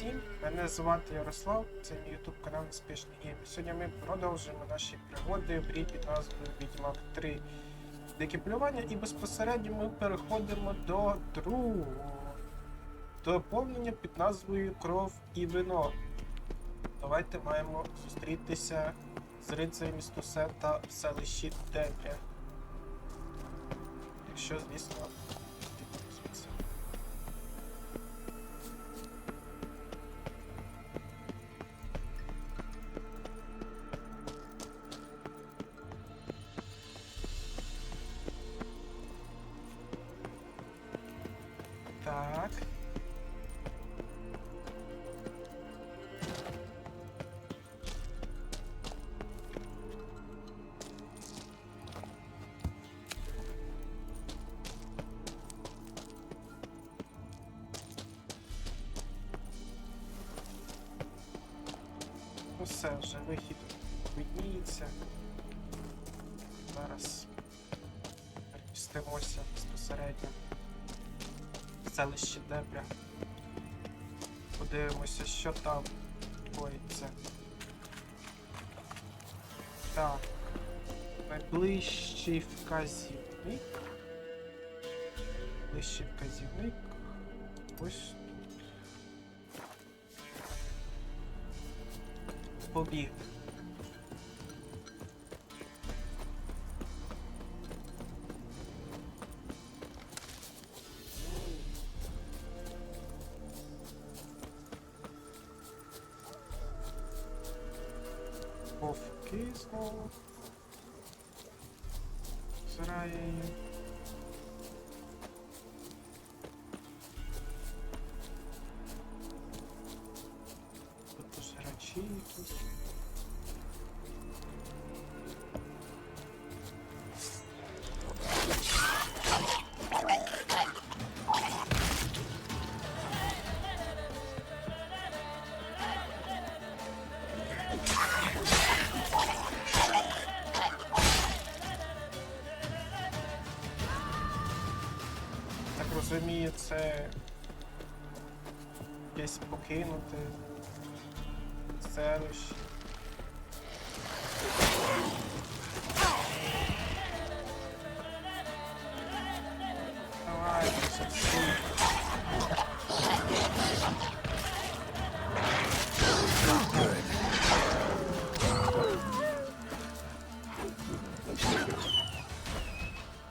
Усім, мене звати Ярослав, це мій ютуб канал Успішний Гейм. Сьогодні ми продовжуємо наші пригоди в грі під назвою Відьмак 3 Дике Полювання і безпосередньо ми переходимо до другого доповнення під назвою Кров і вино. Давайте маємо зустрітися з рицарем з Туссента в селищі Дебря. Якщо, звісно, звідси. Так. Ну все, вже вихід видніється. Зараз перемістимося безпосередньо в селище Дебря. Подивимося, що там коїться. Так, найближчий вказівник. Найближчий вказівник. Ось тут. Побіг. Вовки знову. Зраї. Тут пожирачі якісь. Розумію, це десь покинути селище. Давай, всі.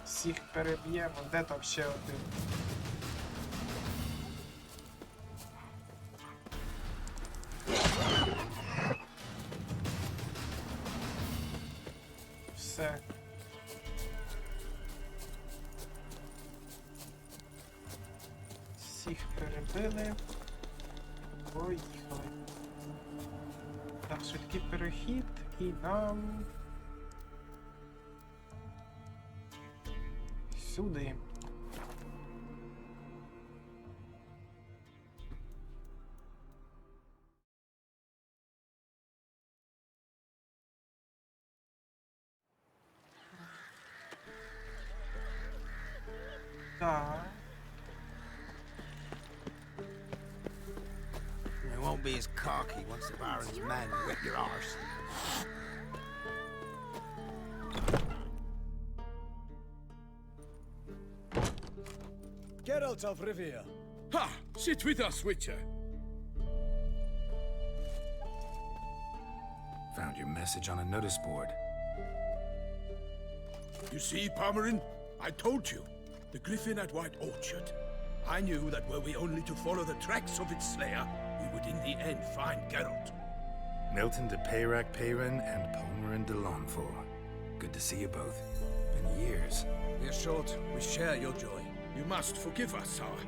Всіх переб'ємо. Де там ще один? Все. Всіх перебили. Поїхали. Так, швидкий перехід і нам сюди. Так. We won't be as cocky once the Baron's men whip your arse. Geralt of Rivia. Ha! Sit with us, Witcher. Found your message on a notice board. You see, Palmerin? I told you. The griffin at White Orchard. I knew that were we only to follow the tracks of its slayer, we would in the end find Geralt. Milton de Peyrac Peyran and Palmerin de Lonfort. Good to see you both. Been years. Be assured, we share your joy. You must forgive us our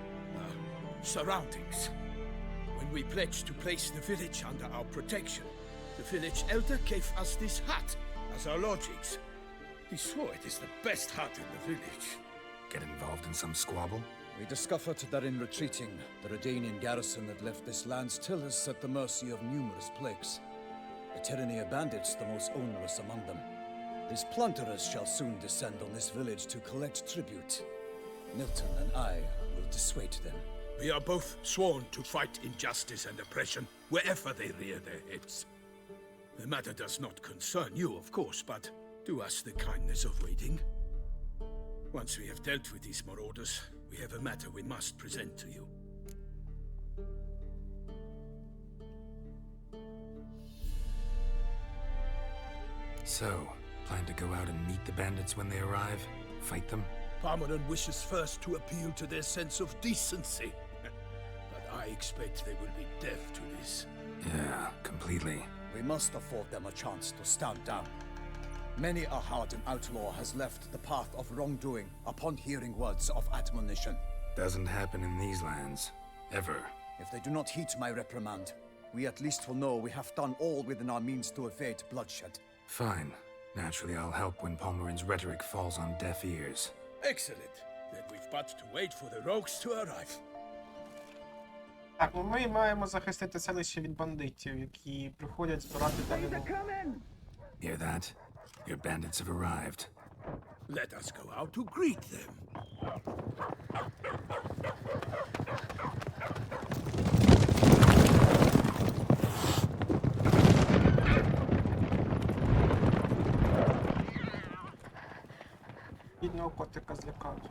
surroundings. When we pledged to place the village under our protection, the village elder gave us this hut as our lodgings. He swore it is the best hut in the village. Get involved in some squabble? We discovered that in retreating, the Redanian garrison that left this land still is at the mercy of numerous plagues. The tyranny of bandits the most onerous among them. These plunderers shall soon descend on this village to collect tribute. Milton and I will dissuade them. We are both sworn to fight injustice and oppression wherever they rear their heads. The matter does not concern you, of course, but do us the kindness of waiting. Once we have dealt with these marauders, we have a matter we must present to you. So, plan to go out and meet the bandits when they arrive? Fight them? Parmelan wishes first to appeal to their sense of decency. But I expect they will be deaf to this. Yeah, completely. We must afford them a chance to stand down. Many a hardened outlaw has left the path of wrongdoing upon hearing words of admonition. Doesn't happen in these lands. Ever. If they do not heed my reprimand, we at least will know we have done all within our means to evade bloodshed. Fine. Naturally, I'll help when Palmerin's rhetoric falls on deaf ears. Excellent. Then we've but to wait for the rogues to arrive. Так, ну ми маємо захистити селище від бандитів, які приходять збирати данину. Hear that? Your bandits have arrived. Let us go out to greet them. Бідного котика злякають.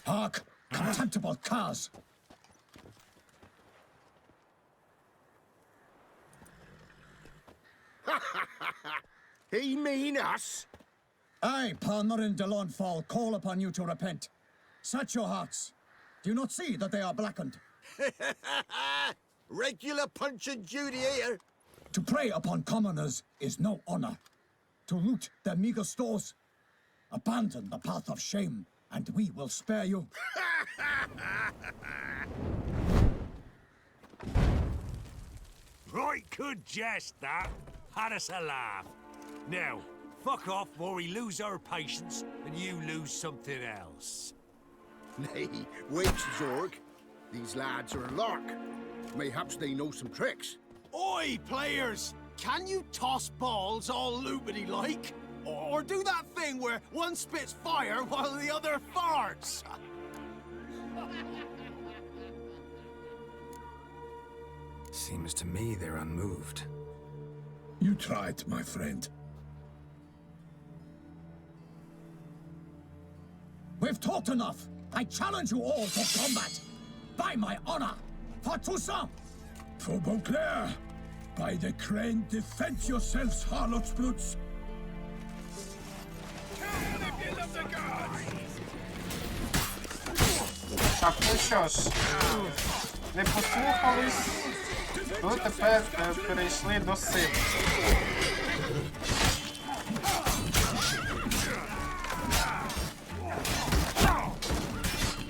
Hark, contemptible curs! He mean us? I, Palmerin de Launfal, call upon you to repent. Set your hearts. Do you not see that they are blackened? Regular punch and duty here. To prey upon commoners is no honor. To loot their meager stores, abandon the path of shame, and we will spare you. Right good jest, that. Had us a laugh. Now, fuck off or we lose our patience and you lose something else. Nay, wait, Zorg. These lads are a lark. Mayhaps they know some tricks. Oi, players! Can you toss balls all loopity like? Or do that thing where one spits fire while the other farts? Seems to me they're unmoved. You tried, my friend. We've talked enough. I challenge you all to combat. By my honor, for Toussaint. For Beauclair, by the crane, defend yourselves, harlots brutes. Так, ну що ж, не послухались, то тепер перейшли до сил.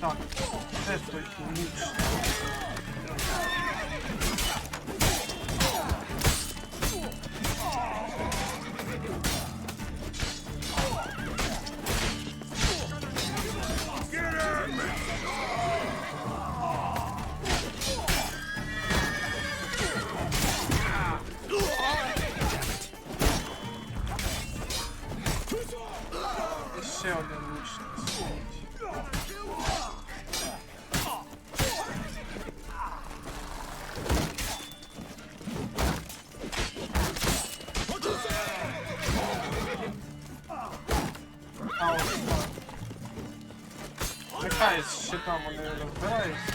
Так, де той ніч? Ще один лучник. А ось так. Нехай з щитом вони розбираються.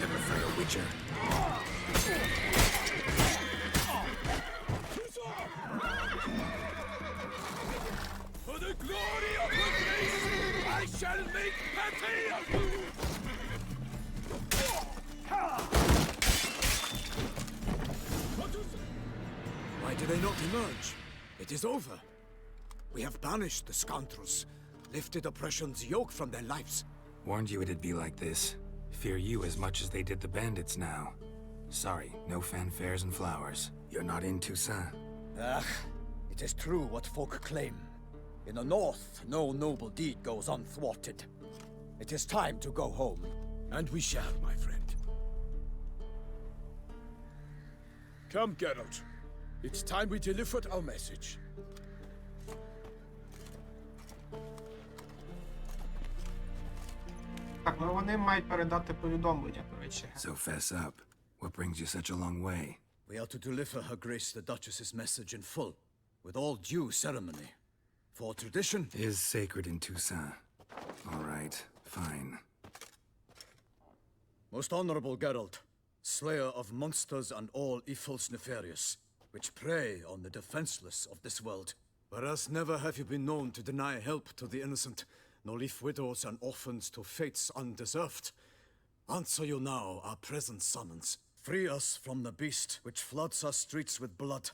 Never fail, Witcher. For the glory of the race, I shall make petty of you! Why do they not emerge? It is over. We have banished the scoundrels, lifted oppression's yoke from their lives. Warned you it'd be like this. Fear you as much as they did the bandits now. Sorry, no fanfares and flowers. You're not in Toussaint. Ah, it is true what folk claim. In the north, no noble deed goes unthwarted. It is time to go home. And we shall, my friend. Come, Geralt. It's time we delivered our message. Так, ну вони мають передати повідомлення, до речі. So fess up. What brings you such a long way? We are to deliver Her Grace the Duchess's message in full, with all due ceremony. For tradition Is sacred in Toussaint. All right, fine. Most honorable Geralt, slayer of monsters and all evils nefarious, which prey on the defenseless of this world. Whereas never have you been known to deny help to the innocent, nor leave widows and orphans to fates undeserved. Answer you now our present summons. Free us from the beast which floods our streets with blood,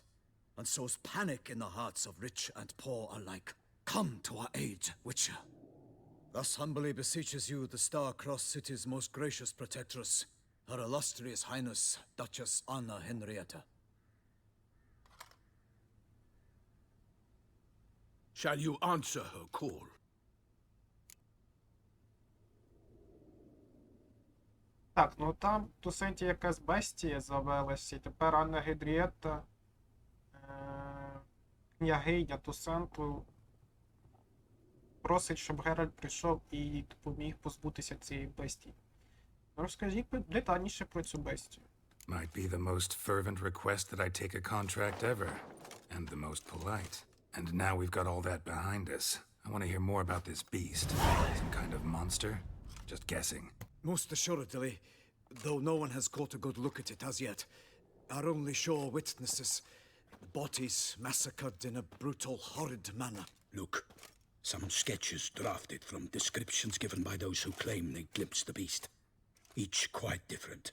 and sows panic in the hearts of rich and poor alike. Come to our aid, Witcher. Thus humbly beseeches you the star-crossed city's most gracious protectress, Her illustrious Highness, Duchess Anna-Henrietta. Shall you answer her call? Так, ну там в Туссенті якась бестія завелася, і тепер Анна-Генрієтта, княгиня Туссенту, просить, щоб Геральт прийшов і допоміг позбутися цієї бестії. Розкажіть детальніше про цю бестію. Might be the most fervent request that I take a contract ever, and the most polite. And now we've got all that behind us. I want to hear more about this beast. Some kind of monster? Just guessing. Most assuredly, though no one has caught a good look at it as yet. Our only sure witnesses, bodies massacred in a brutal, horrid manner. Look, some sketches drafted from descriptions given by those who claim they glimpsed the beast. Each quite different.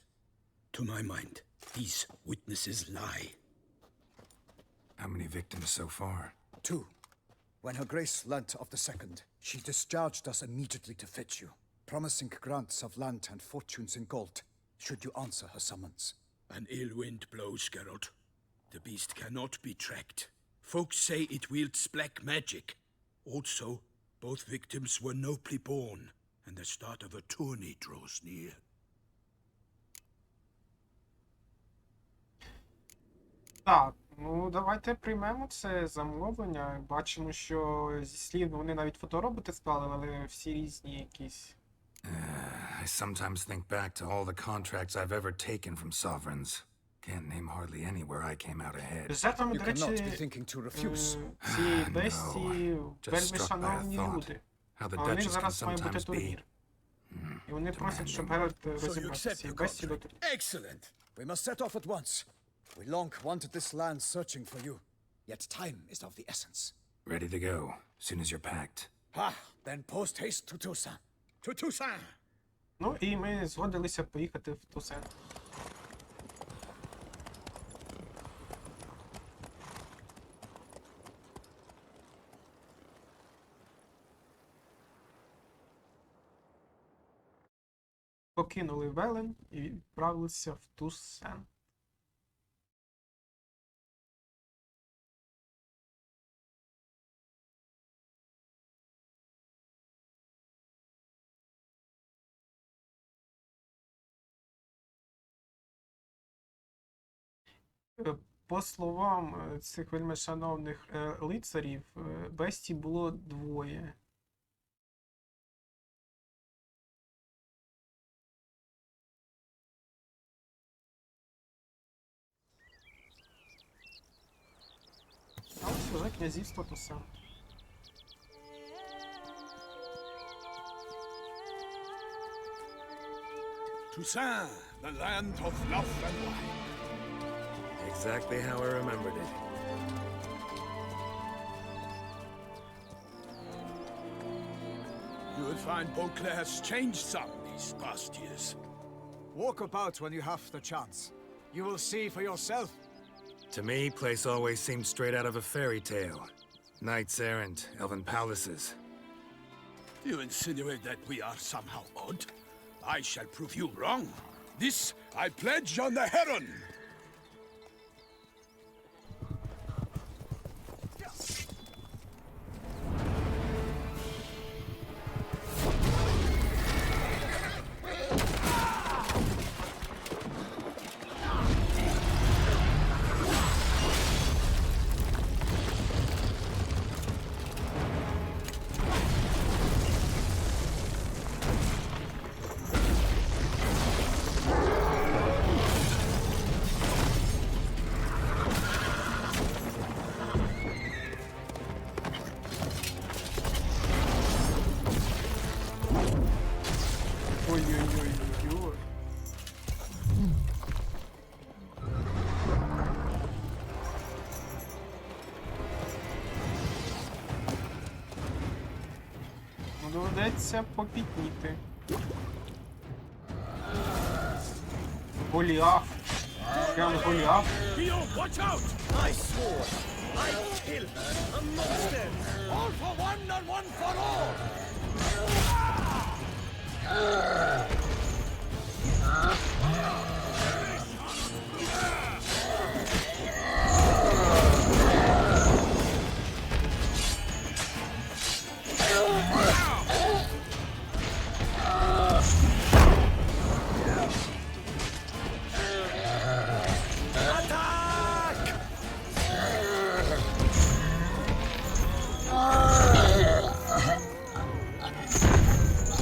To my mind, these witnesses lie. How many victims so far? 2. When Her Grace learnt of the second, she discharged us immediately to fetch you, promising grants of land and fortunes in gold, should you answer her summons. An ill wind blows, Geralt. The beast cannot be tracked. Folks say it wields black magic. Also, both victims were nobly born, and the start of a tourney draws near. Так, ну давайте приймемо це замовлення. Бачимо, що зі слів вони навіть фотороботи склали, але всі різні якісь. I sometimes think back to all the contracts I've ever taken from sovereigns. Can't name hardly any where I came out ahead. Жертвами, You до cannot be речі, thinking to refuse. цієї No. бестії Just вельми struck by a шановні thought. люди. How the А у них Duchess can зараз має бути sometimes be... турнір. І вони просять, щоб demanding. Геральт So you розібрався accept цієї the бестії до contract? турніру. Excellent! We must set off at once. We long wanted this land searching for you, yet time is of the essence. Ready to go, soon as you're packed. Ah, then post haste to Toussaint. To Toussaint! Ну і ми згодилися поїхати в Туссент. Покинули Велен і відправилися в Туссент. По словам цих вельмишановних лицарів, бестій було двоє. А ось вже князівство Туссент. Toussaint, the land of love and wine. Exactly how I remembered it. You will find Beauclair's changed some these past years. Walk about when you have the chance. You will see for yourself. To me, place always seemed straight out of a fairy tale. Knights errant, elven palaces. You insinuate that we are somehow odd? I shall prove you wrong. This I pledge on the Heron! доведеться попітніти. Голіаф. Прям Голіаф. Guillaume, watch out! I swore I'd kill a monster. All for one and one for all!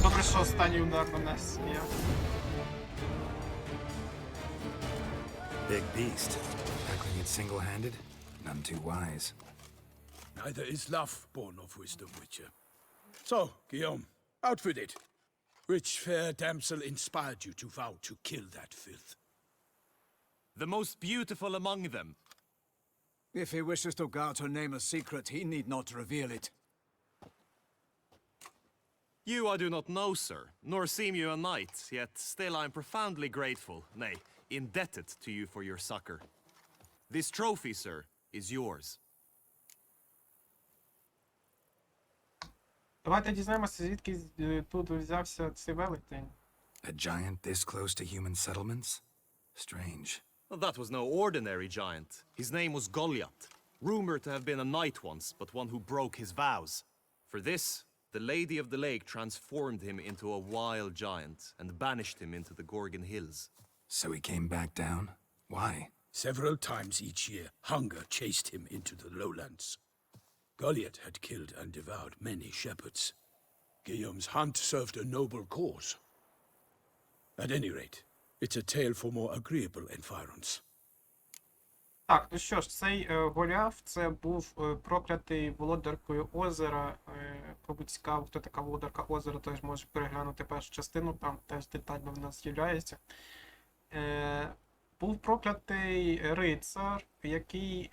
Добре, що останній удар на нас є. Big beast. Tackling it single-handed? None too wise. Neither is love born of wisdom, Witcher. So, Guillaume, out with it. Which fair damsel inspired you to vow to kill that filth? The most beautiful among them. If he wishes to guard her name a secret, he need not reveal it. You I do not know, sir, nor seem you a knight, yet still I am profoundly grateful, nay, indebted to you for your succor. This trophy, sir, is yours. Давайте дізнаємося, звідки тут взявся цей велетень. A giant this close to human settlements? Strange. Well, that was no ordinary giant. His name was Golhiath, rumored to have been a knight once, but one who broke his vows. For this, the Lady of the Lake transformed him into a wild giant and banished him into the Gorgon Hills. So he came back down? Why? Several times each year, hunger chased him into the lowlands. Golhiath had killed and devoured many shepherds. Guillaume's hunt served a noble cause. At any rate, it's a tale for more agreeable environs. Так, ну що ж, цей Голіаф, це був проклятий володаркою озера. Кому цікаво, хто така володарка озера, теж може переглянути першу частину, там теж детально в нас з'являється. Був проклятий рицар, який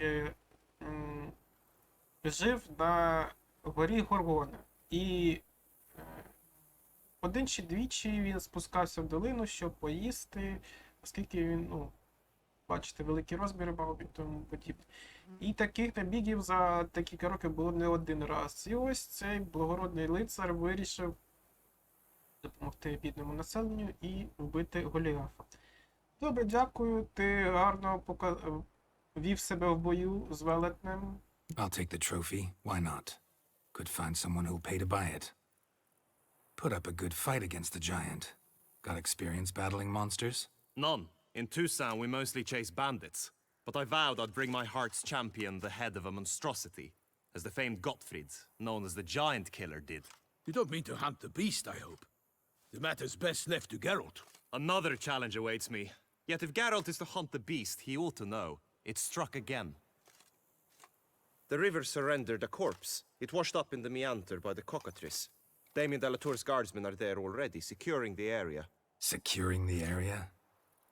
жив на горі Горгона. І один чи двічі він спускався в долину, щоб поїсти, оскільки він, ну, бачите, великі розміри мав і тому подібне. І таких набігів за декілька років було не один раз. І ось цей благородний лицар вирішив допомогти бідному населенню і вбити Голіафа. Добре, дякую. Ти гарно вів себе в бою з велетнем. I'll take the trophy. Why not? Could find someone who'll pay to buy it. Put up a good fight against the giant. Got experience battling monsters? None. In Tussent, we mostly chase bandits. But I vowed I'd bring my heart's champion the head of a monstrosity, as the famed Gottfried, known as the Giant Killer, did. You don't mean to hunt the beast, I hope. The matter's best left to Geralt. Another challenge awaits me. Yet if Geralt is to hunt the beast, he ought to know. It struck again. The river surrendered a corpse. It washed up in the meander by the cockatrice. Damien de la Tour's guardsmen are there already, securing the area. Securing the area?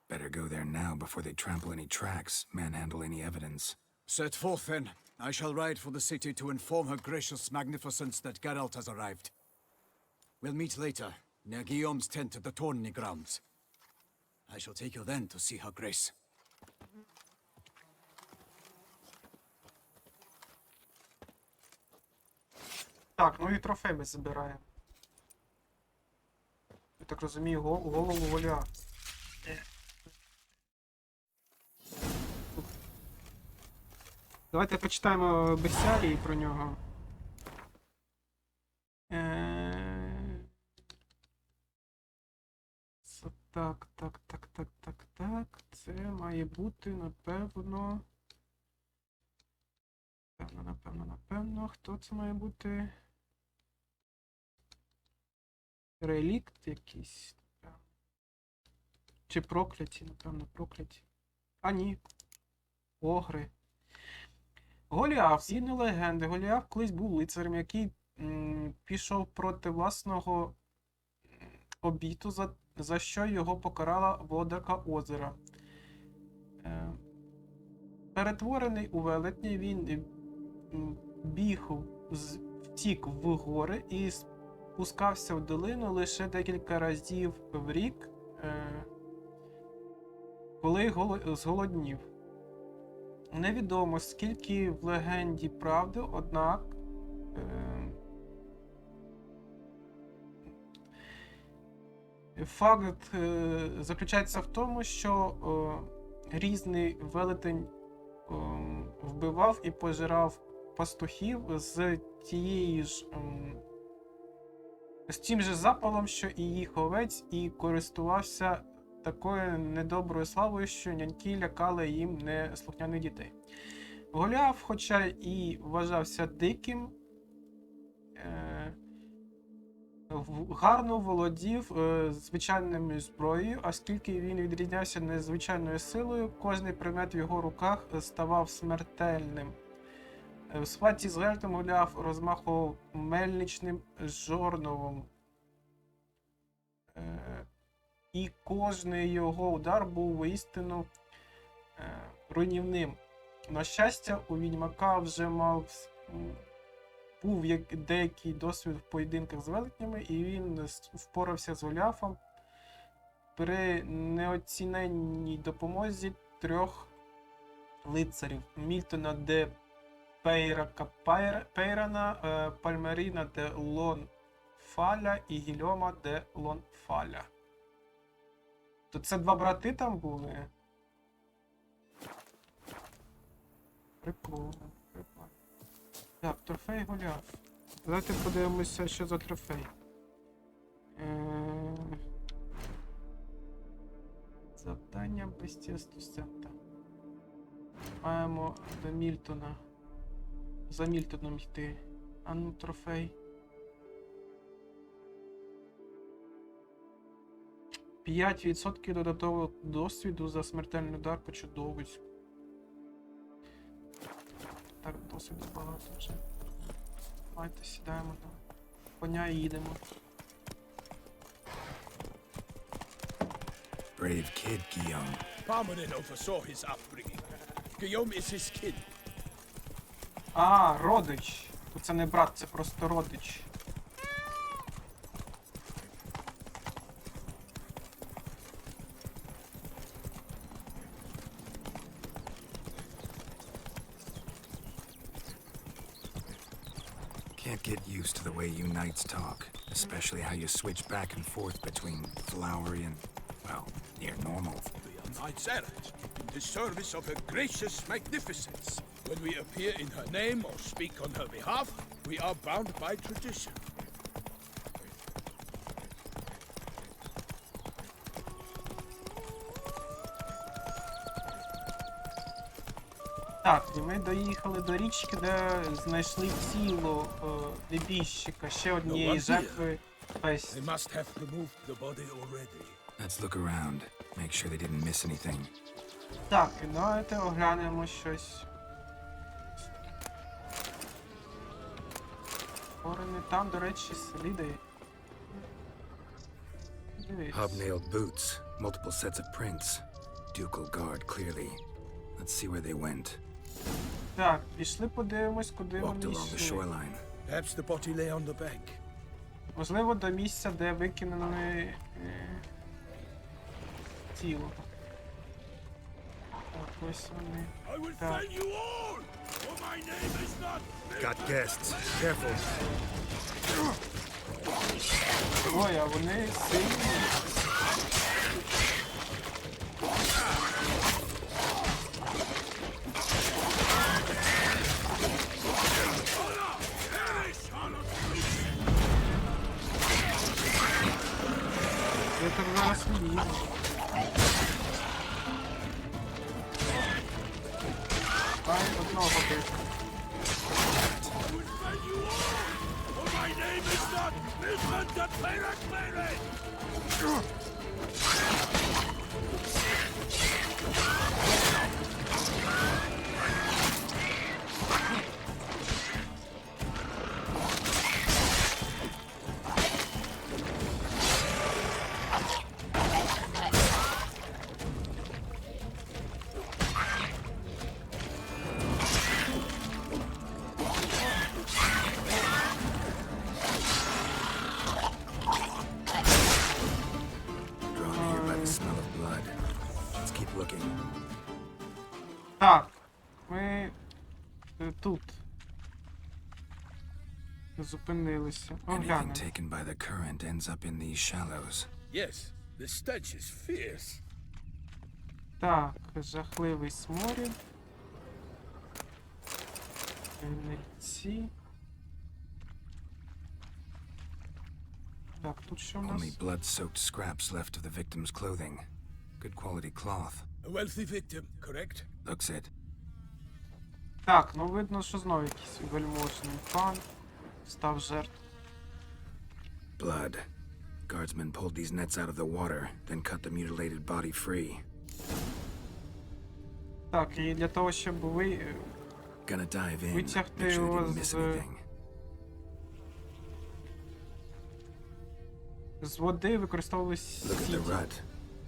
Better go there now before they trample any tracks, manhandle any evidence. Set forth, then. I shall ride for the city to inform her gracious magnificence that Geralt has arrived. We'll meet later, near Guillaume's tent at the tourney grounds. I shall take you then to see her grace. Так, ну і трофей ми забираємо. Я так розумію, голову Голіафа. Давайте почитаємо бестіарії про нього. Так. Це має бути, напевно. Напевно. Хто це має бути? Релікт якийсь. Чи прокляті, напевно, прокляті. А ні. Огри. Голіаф, згідно легенди, Голіаф колись був лицарем, який пішов проти власного обіту, за що його покарала володарка озера. Перетворений у велетня, він втік в гори і спускався в долину лише декілька разів в рік, коли зголоднів. Невідомо, скільки в легенді правди, однак факт заключається в тому, що грізний велетень вбивав і пожирав пастухів з тим же запалом, що і їх овець, і користувався такою недоброю славою, що няньки лякали їм неслухняних дітей. Голіаф, хоча і вважався диким, гарно володів звичайною зброєю, оскільки він відрізнявся незвичайною силою, кожний предмет в його руках ставав смертельним. В схватці з Гельтом Голіаф розмахував мельничним жорновом, і кожний його удар був воістину руйнівним. На щастя, у відьмака вже був деякий досвід в поєдинках з велетнями, і він впорався з Голіафом при неоціненній допомозі 3 лицарів: Мільтона де Пейрана, Пальмеріна де Лонфаля і Гільома де Лонфаля. То це 2 брати там були? Прикольно. Так, трофей Голіаф. Давайте подивимося, що за трофей. Завдання без Туссента. Маємо до Мільтона. За Мільтоном йти. А ну, трофей. 5% додаткового досвіду за смертельний удар по чудовиську. Так, досвіду багато вже. Давайте сідаємо на коня і їдемо. Brave kid, Guillaume. Parmanin oversaw his upbringing. Guillaume is his kin. А, родич. То це не брат, це просто родич. Can't get used to the way you knights talk, especially how you switch back and forth between flowery and, well, near normal. We are knights errant in the service of her gracious magnificence. When we appear in her name or speak on her behalf, we are bound by tradition. Так, і ми доїхали до річки, де знайшли тіло небіжчика, ще однієї жертви песні. They must have removed the body already. Let's look around, make sure they didn't miss anything. Так, і давайте оглянемо щось. Сторони, там, до речі, сліди. Дивись. Hobnailed boots, multiple sets of prints. Ducal guard, clearly. Let's see where they went. Так, пішли подивимось, куди Walked вони along the йшли. shoreline. Perhaps the body lay on the bank. Можливо, до місця, де викинули тіло. Так, ось вони. I will Так. fell you all, for my name is not... Got guests. Careful. Ой, а вони сильні. Я так зараз влізу. Ай, одного бити. For my name is not Milton the Pirate Pirate! looking. Так, ми тут зупинилися. Anything Оглянемо. taken by the current ends up in these shallows. Yes, the stench is fierce. Так, жахливий сморід. Ці. Так, тут що у нас? Only blood-soaked scraps left of the victim's clothing. Good quality cloth. A wealthy victim, correct? Looks it. Так, ну видно, що знову якийсь вельможний пан став жертвою. Blood. Guardsmen pulled these nets out of the water, then cut the mutilated body free. Так, і для того, щоб ви Gonna dive in. витягти Make sure they його didn't miss anything. з води використовувались Look at the сіті. rut.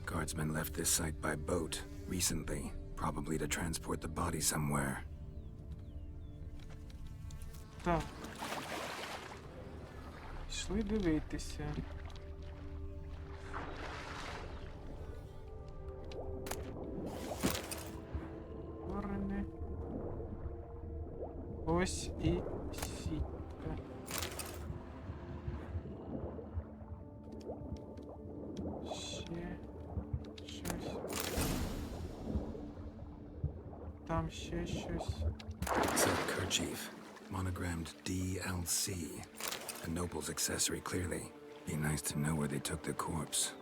Guardsmen left this site by boat recently, probably to transport the body somewhere. Так. Пішли дивитися. Сторони. Ось і сітка. Ще щось. Там ще щось. Silk kerchief, monogrammed DLC. A noble's accessory, clearly. Be nice to know where they took the corpse.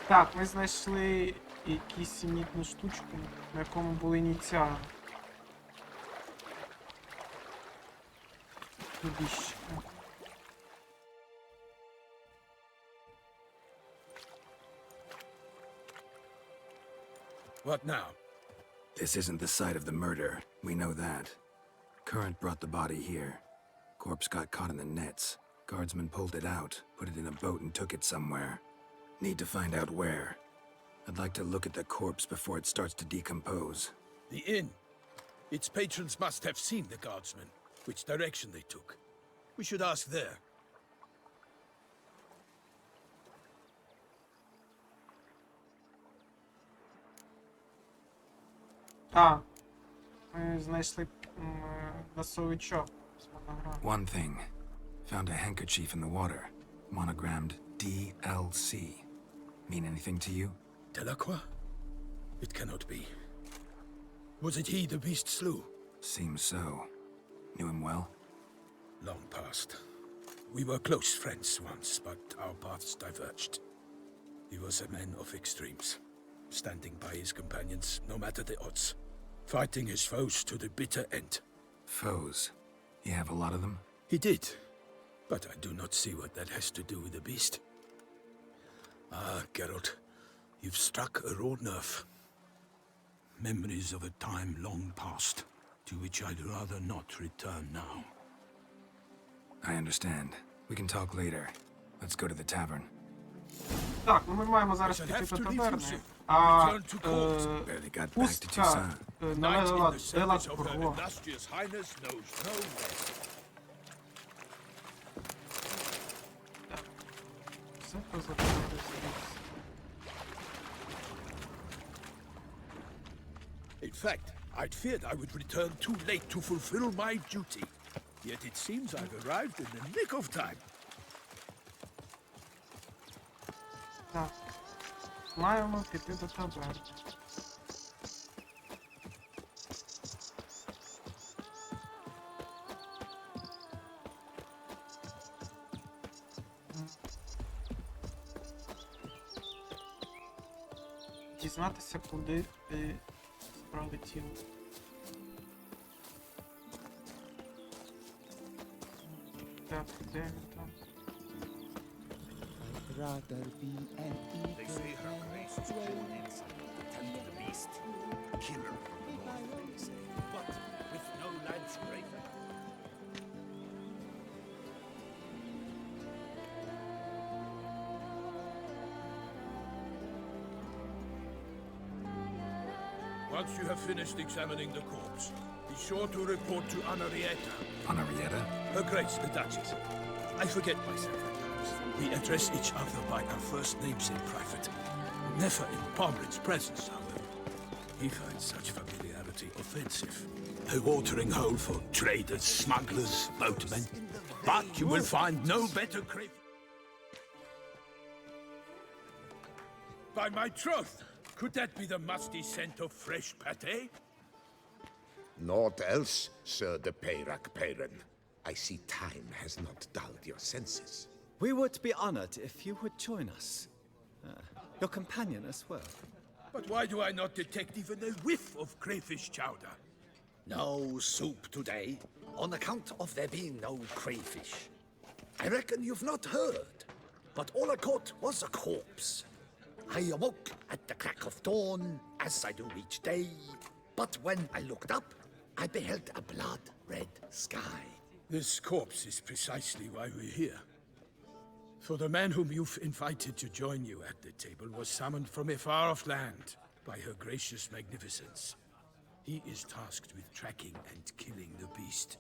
Так, ми знайшли якусь мітну штучку, на якому були ініціали. Трубіщика. What now? This isn't the site of the murder. We know that. Current brought the body here. Corpse got caught in the nets. Guardsmen pulled it out, put it in a boat and took it somewhere. Need to find out where. I'd like to look at the corpse before it starts to decompose. The inn. Its patrons must have seen the guardsmen, which direction they took. We should ask there. А, ми знайшли носовичок з монограмою. One thing. Found a handkerchief in the water. Monogrammed DLC. Mean anything to you? Delacroix? It cannot be. Was it he the beast slew? Seems so. Knew him well? Long past. We were close friends once, but our paths diverged. He was a man of extremes, standing by his companions no matter the odds, fighting his foes to the bitter end. Foes. You have a lot of them? He did, but I do not see what that has to do with the beast. Ah, Geralt, you've struck a raw nerve. Memories of a time long past, to which I'd rather not return now. I understand. We can talk later. Let's go to the tavern. Так, ну ми маємо зараз I shall піти have до to leave таверни. you, sir. А Return to court. Barely got back to пустка Toussaint. Knight in належала the service of her Делакро. illustrious highness knows no rest. Все позабрали звідси. In fact, I'd feared I would return too late to fulfill my duty. Yet it seems I've arrived in the nick of time. Так. Маємо піти до таверни. Дізнатися, куди справи тіло. Так, де він там? They say her grace is killed inside the tent of the beast. Killer from the north, they say, but with no landscraper. Once you have finished examining the corpse, be sure to report to Anna-Gенrієтти. Henrietta? Her Grace, the Duchess. I forget myself at times. We address each other by our first names in private. Never in Pomerin's presence, however. He finds such familiarity offensive. A watering hole for traders, smugglers, boatmen. But you will find no better crayfish. By my troth, could that be the musty scent of fresh pâté? Naught else, Sir de Peyrac Peyren. I see time has not dulled your senses. We would be honored if you would join us. Your companion as well. But why do I not detect even a whiff of crayfish chowder? No soup today, on account of there being no crayfish. I reckon you've not heard, but all I caught was a corpse. I awoke at the crack of dawn, as I do each day, but when I looked up, I beheld a blood-red sky. This corpse is precisely why we're here. For the man whom you've invited to join you at the table was summoned from a far-off land by her gracious magnificence. He is tasked with tracking and killing the beast.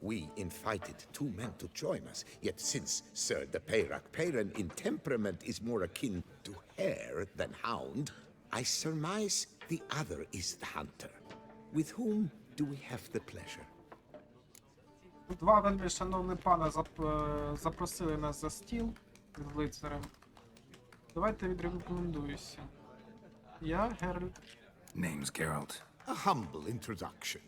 We invited 2 men to join us, yet since Sir de Peyrac Peyren in temperament is more akin to hare than hound, I surmise the other is the hunter. With whom do we have the pleasure? Два вельми шановні пана запросили нас за стіл з лицарем. Давайте відрекомендуюся. Я Геральт. Name's Geralt. A humble introduction.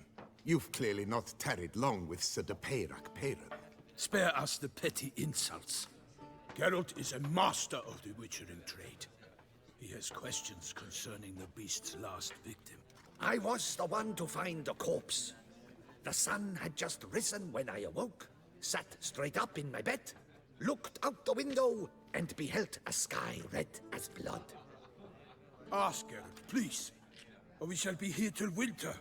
You've clearly not tarried long with Sir de Peyrac Peyren. Spare us the petty insults. Geralt is a master of the witchering trade. He has questions concerning the beast's last victim. I was the one to find the corpse. The sun had just risen when I awoke, sat straight up in my bed, looked out the window, and beheld a sky red as blood. Ask Geralt, please, or we shall be here till winter.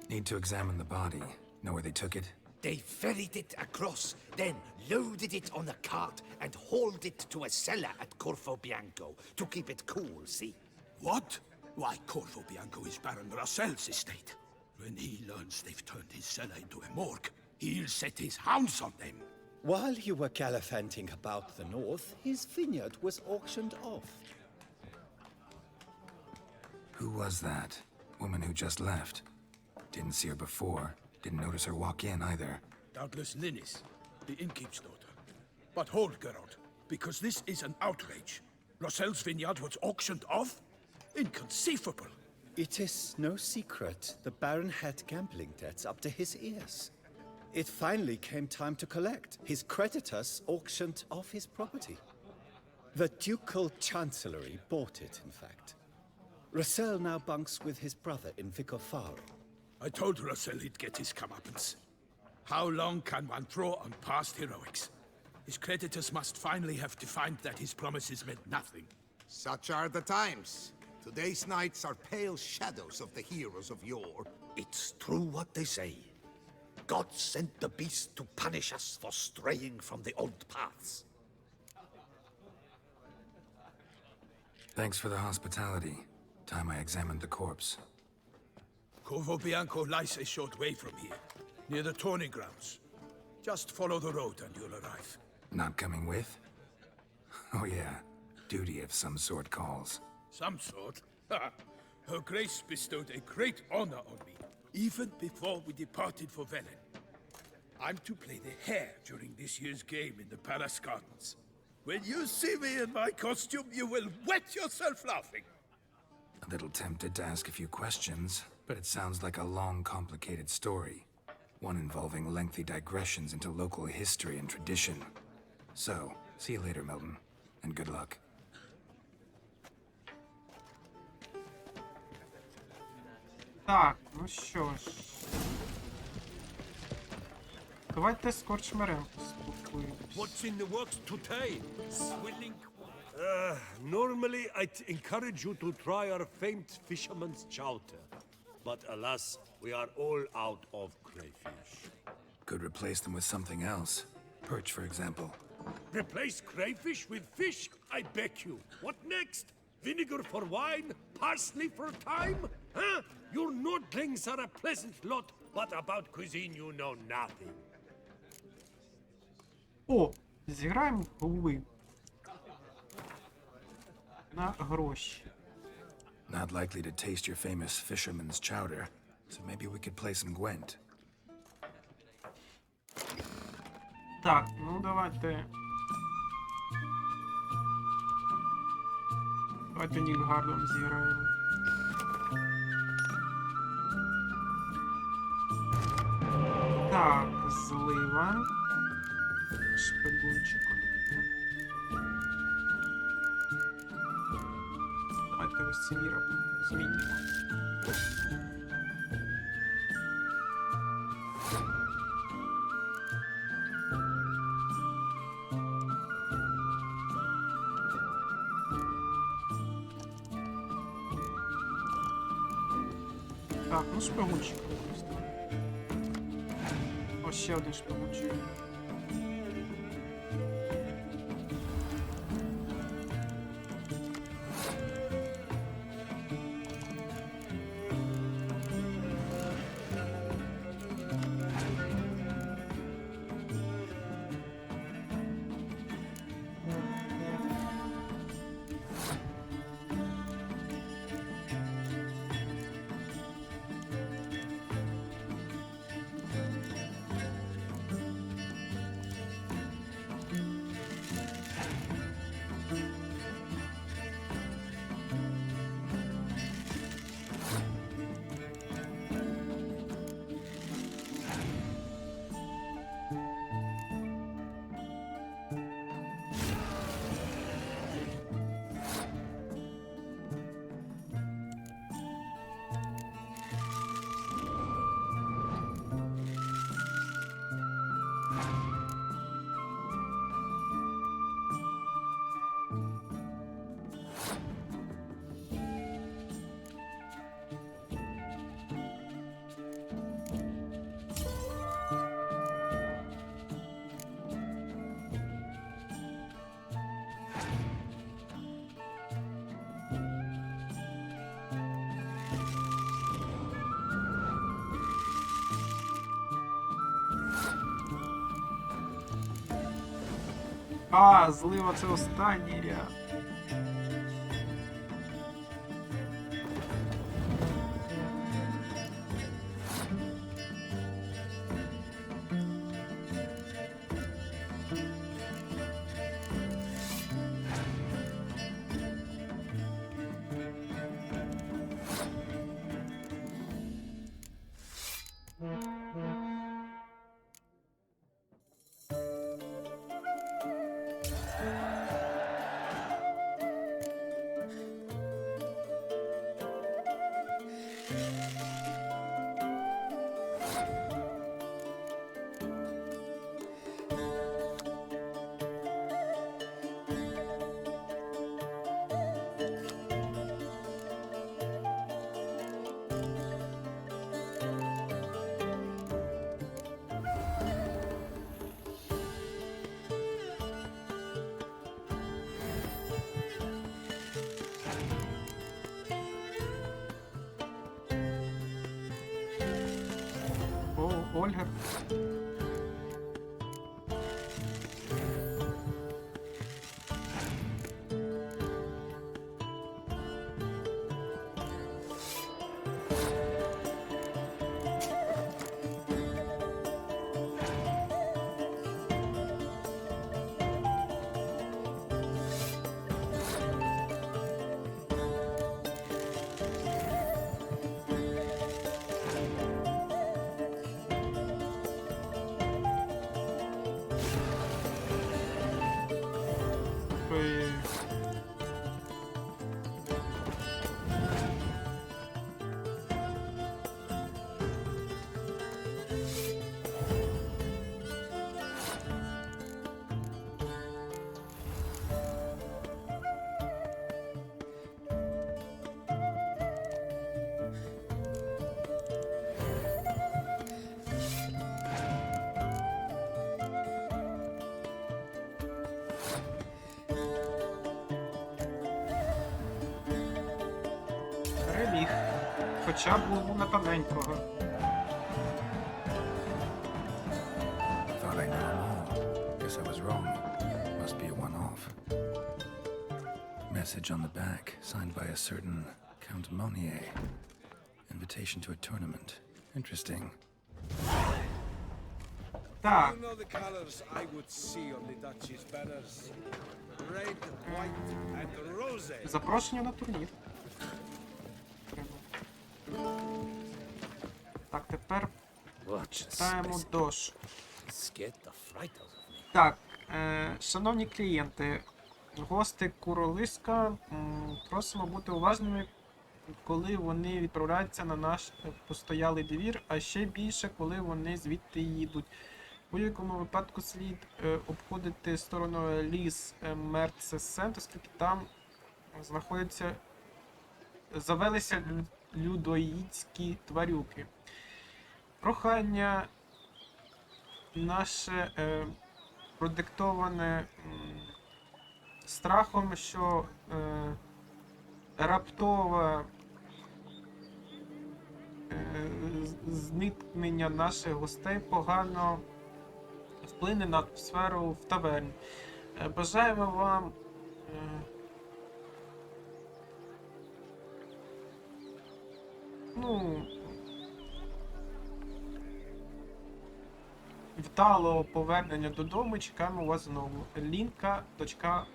Need to examine the body. Know where they took it? They ferried it across, then loaded it on a cart and hauled it to a cellar at Corvo Bianco to keep it cool, see? What? Why, Corvo Bianco is Baron Russell's estate. When he learns they've turned his cellar into a morgue, he'll set his hounds on them. While you were gallivanting about the north, his vineyard was auctioned off. Who was that? Woman who just left. Didn't see her before. Didn't notice her walk in either. Doubtless Linnis, the innkeep's daughter. But hold, Geralt, because this is an outrage. Russell's vineyard was auctioned off? Inconceivable. It is no secret the Baron had gambling debts up to his ears. It finally came time to collect. His creditors auctioned off his property. The ducal chancellery bought it, in fact. Russell now bunks with his brother in Vicofaro. I told Russell he'd get his comeuppance. How long can one throw on past heroics? His creditors must finally have defined that his promises meant nothing. Such are the times. Today's knights are pale shadows of the heroes of yore. It's true what they say. God sent the beast to punish us for straying from the old paths. Thanks for the hospitality. Time I examined the corpse. Corvo Bianco lies a short way from here, near the tourney grounds. Just follow the road and you'll arrive. Not coming with? Oh yeah, duty of some sort calls. Some sort? Her Grace bestowed a great honor on me, even before we departed for Velen. I'm to play the hare during this year's game in the Palace Gardens. When you see me in my costume, you will wet yourself laughing. A little tempted to ask a few questions, but it sounds like a long, complicated story. One involving lengthy digressions into local history and tradition. So, see you later, Milton, and good luck. Так, ну що ж. Давайте з Корчмарем поспілкуємось. What's in the works today? Swilling. Normally, I'd encourage you to try our famed fisherman's chowder. But alas, we are all out of crayfish. Could replace them with something else. Perch, for example. Replace crayfish with fish? I beg you. What next? Vinegar for wine? Parsley for thyme? Huh? Your Nordlings are a pleasant lot, but about cuisine you know nothing. О, зіграємо в голуби. на гроші. Not likely to taste your famous fisherman's chowder, so maybe we could play some Gwent. Так, ну давайте. Давайте Нільфгардом зіграємо. Так, злива. Шпигунчик один. Давайте ось ці віра змінимо. Так, ну шпигунчик використаємо. Ось ще один шпигунчик. А, злива це останній ряд. О, Ольга. Переміг. Хоча б був на тоненького. Thought I knew them all. Guess I was wrong. Must be a one-off. Message on the back, signed by a certain Count Monnier. Invitation to a tournament. Interesting. Так, You know the colors I would see on the Dutch's banners. Red, white, and rose. запрошення на турнір. Так, тепер читаємо дощ. Так, шановні клієнти, гости Куролиська, просимо бути уважними, коли вони відправляються на наш постоялий двір, а ще більше, коли вони звідти їдуть. У будь-якому випадку слід обходити стороною ліс Мерцесент, оскільки там завелися людоїдські тварюки. Прохання наше продиктоване страхом, що раптове зникнення наших гостей погано вплине на атмосферу в таверні. Бажаємо вам вдалого повернення додому. Чекаємо вас знову. Лінка, дочка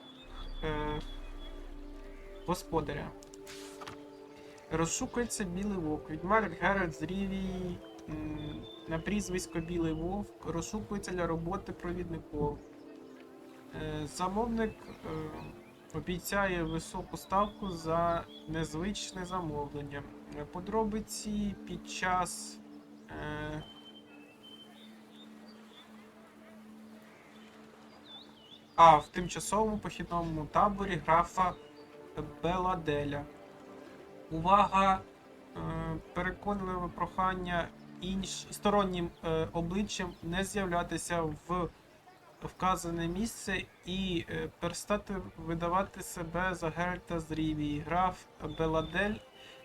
господаря. Розшукується білий вовк. Відьмар Геральт з Рівії на прізвисько Білий Вовк розшукується для роботи провідником. Замовник обіцяє високу ставку за незвичне замовлення. Подробиці під час в тимчасовому похідному таборі графа Беладеля. Увага! Переконливе прохання стороннім обличчям не з'являтися в вказане місце і перестати видавати себе за Геральта з Рівії. Граф Беладель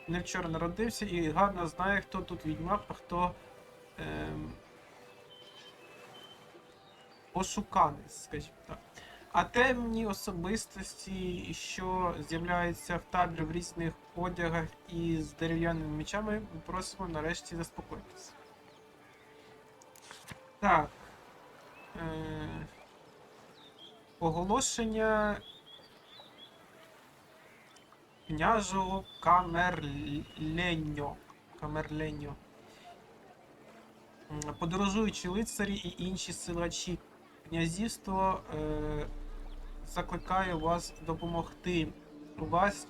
не вчора народився і гарно знає, хто тут відьмак, а хто ошуканець, скажімо так. А темні особистості, що з'являються в таборі в різних одягах і з дерев'яними мечами, ми просимо нарешті заспокоїтися. Так. Оголошення княжого Камерленьо. Подорожуючі лицарі і інші силачі. Князівство закликає вас допомогти. У вас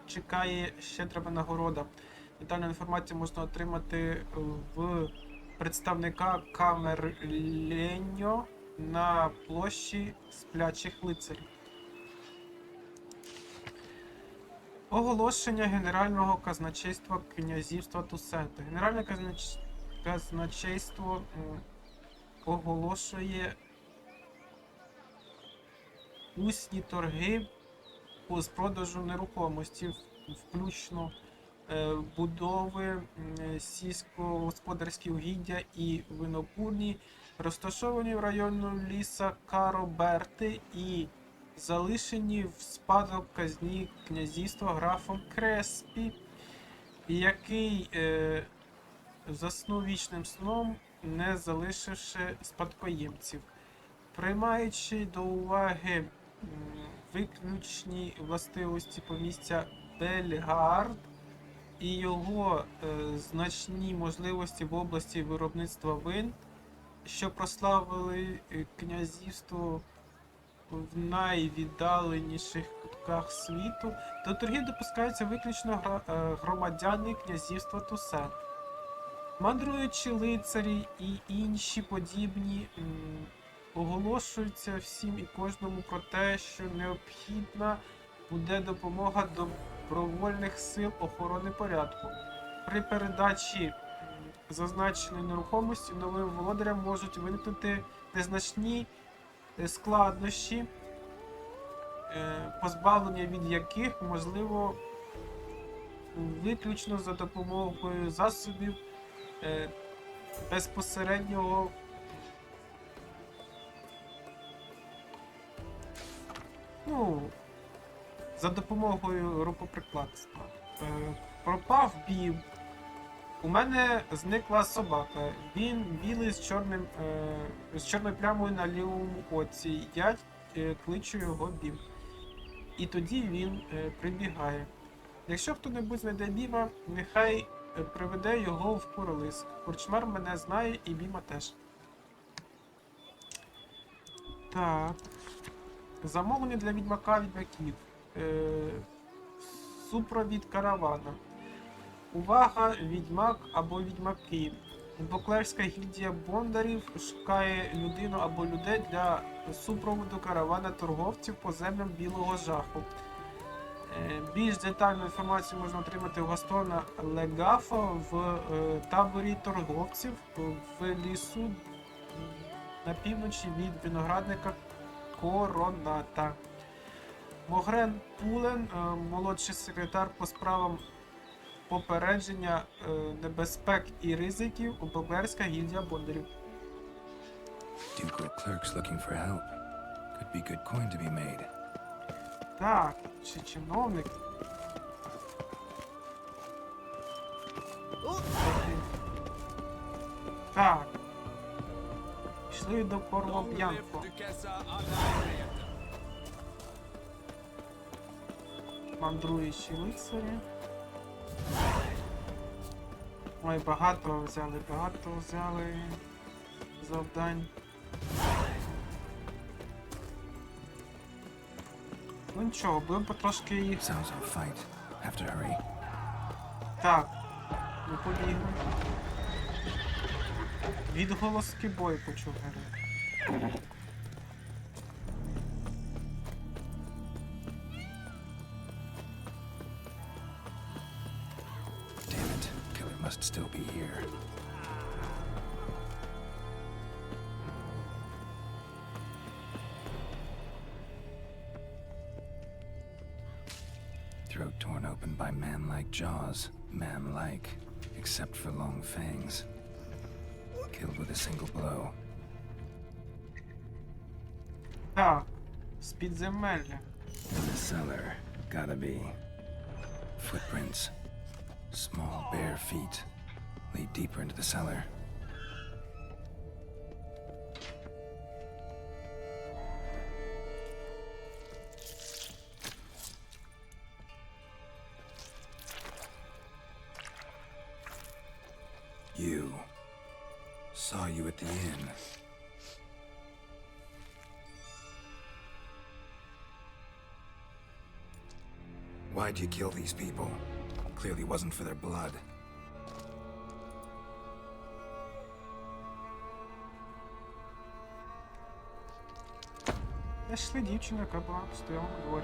чекає щедра нагорода. Детальну інформацію можна отримати в представника Камерленьо на площі сплячих лицарів. Оголошення Генерального казначейства князівства Туссента. Генеральне казначейство оголошує усні торги з продажу нерухомості, включно будови, сільськогосподарські угіддя і винокурні, розташовані в районі ліса Кароберти і залишені в спадок казні князівства графом Креспі, який заснув вічним сном, не залишивши спадкоємців. Приймаючи до уваги виключні властивості помістя Бельгард і його значні можливості в області виробництва вин, що прославили князівство в найвіддаленіших кутках світу, до торгів допускаються виключно громадяни князівства Туссент. Мандруючі лицарі і інші подібні оголошуються всім і кожному про те, що необхідна буде допомога добровольних сил охорони порядку. При передачі зазначеної нерухомості новим володарям можуть виникнути незначні складнощі, позбавлення від яких можливо виключно за допомогою засобів безпосереднього за допомогою рукоприкладства. Пропав бів. У мене зникла собака. Він білий з чорною плямою на лівому оці. Я кличу його бів. І тоді він прибігає. Якщо хто-небудь знайде біва, нехай приведе його в Куролиск. Корчмар мене знає і Біма теж. Так. Замовлення для відьмаків. Супровід каравана. Увага, відьмак або відьмаки. Буклерська гільдія бондарів шукає людину або людей для супроводу каравана торговців по землям Білого Жаху. Більш детальну інформацію можна отримати у Гастона Легафа в таборі торговців в лісу на півночі від виноградника Короната. Могрен Пулен, молодший секретар по справам попередження небезпек і ризиків у Буклерська гільдія бондарів. Ducal clerks looking for help. Could be good coin to be made. Так, чи чиновник. Так. Пішли до Корлоб'янко. Мандруючі лицарі. Ой, багато взяли завдань. Ну нічого, будемо потрошки їх. Sounds like a fight. Have to hurry. Так, ми побігли. Відголоски бою почув герой. Damn it. Killer must still be here. Throat torn open by man-like jaws. Man-like, except for long fangs. Killed with a single blow. Так, з підземелля. In the cellar. Gotta be. Footprints. Small, bare feet. Lead deeper into the cellar. You. Saw you at the inn. Why'd you kill these people? Clearly wasn't for their blood. Знайшли дівчину, яка була стояла на дворі.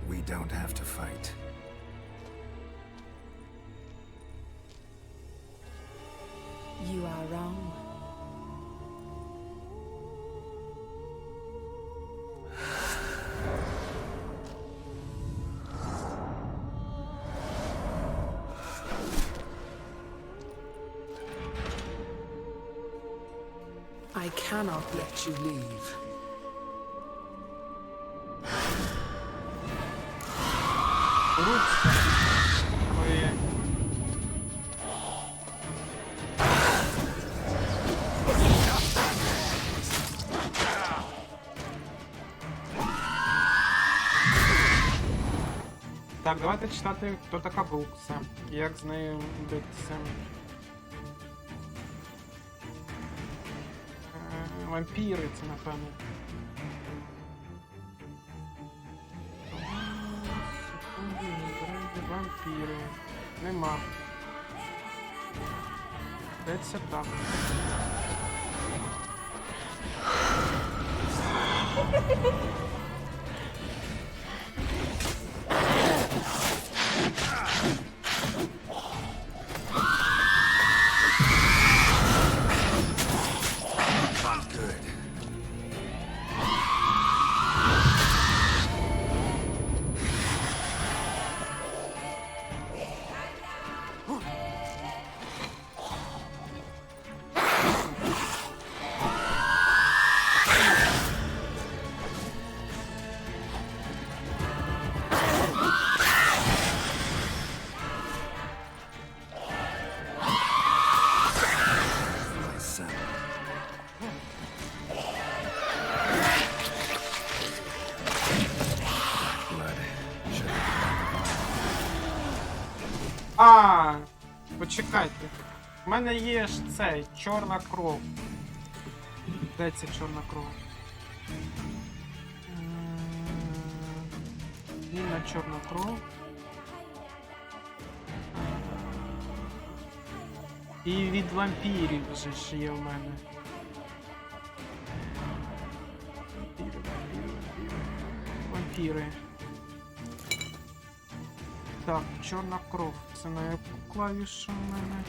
We don't have to fight. You are wrong. I cannot let you leave. Брукса. Ой. Так, давайте читати, хто така Брукса, як з нею битися. Вампіри це, напевно. Вампіри. Нема. Здається, так. мене є ж цей, чорна кров. Де ця чорна кров? Вільна чорна кров. І від вампірів вже ж є в мене. Вампіри. Так, чорна кров. Це на яку клавішу в мене?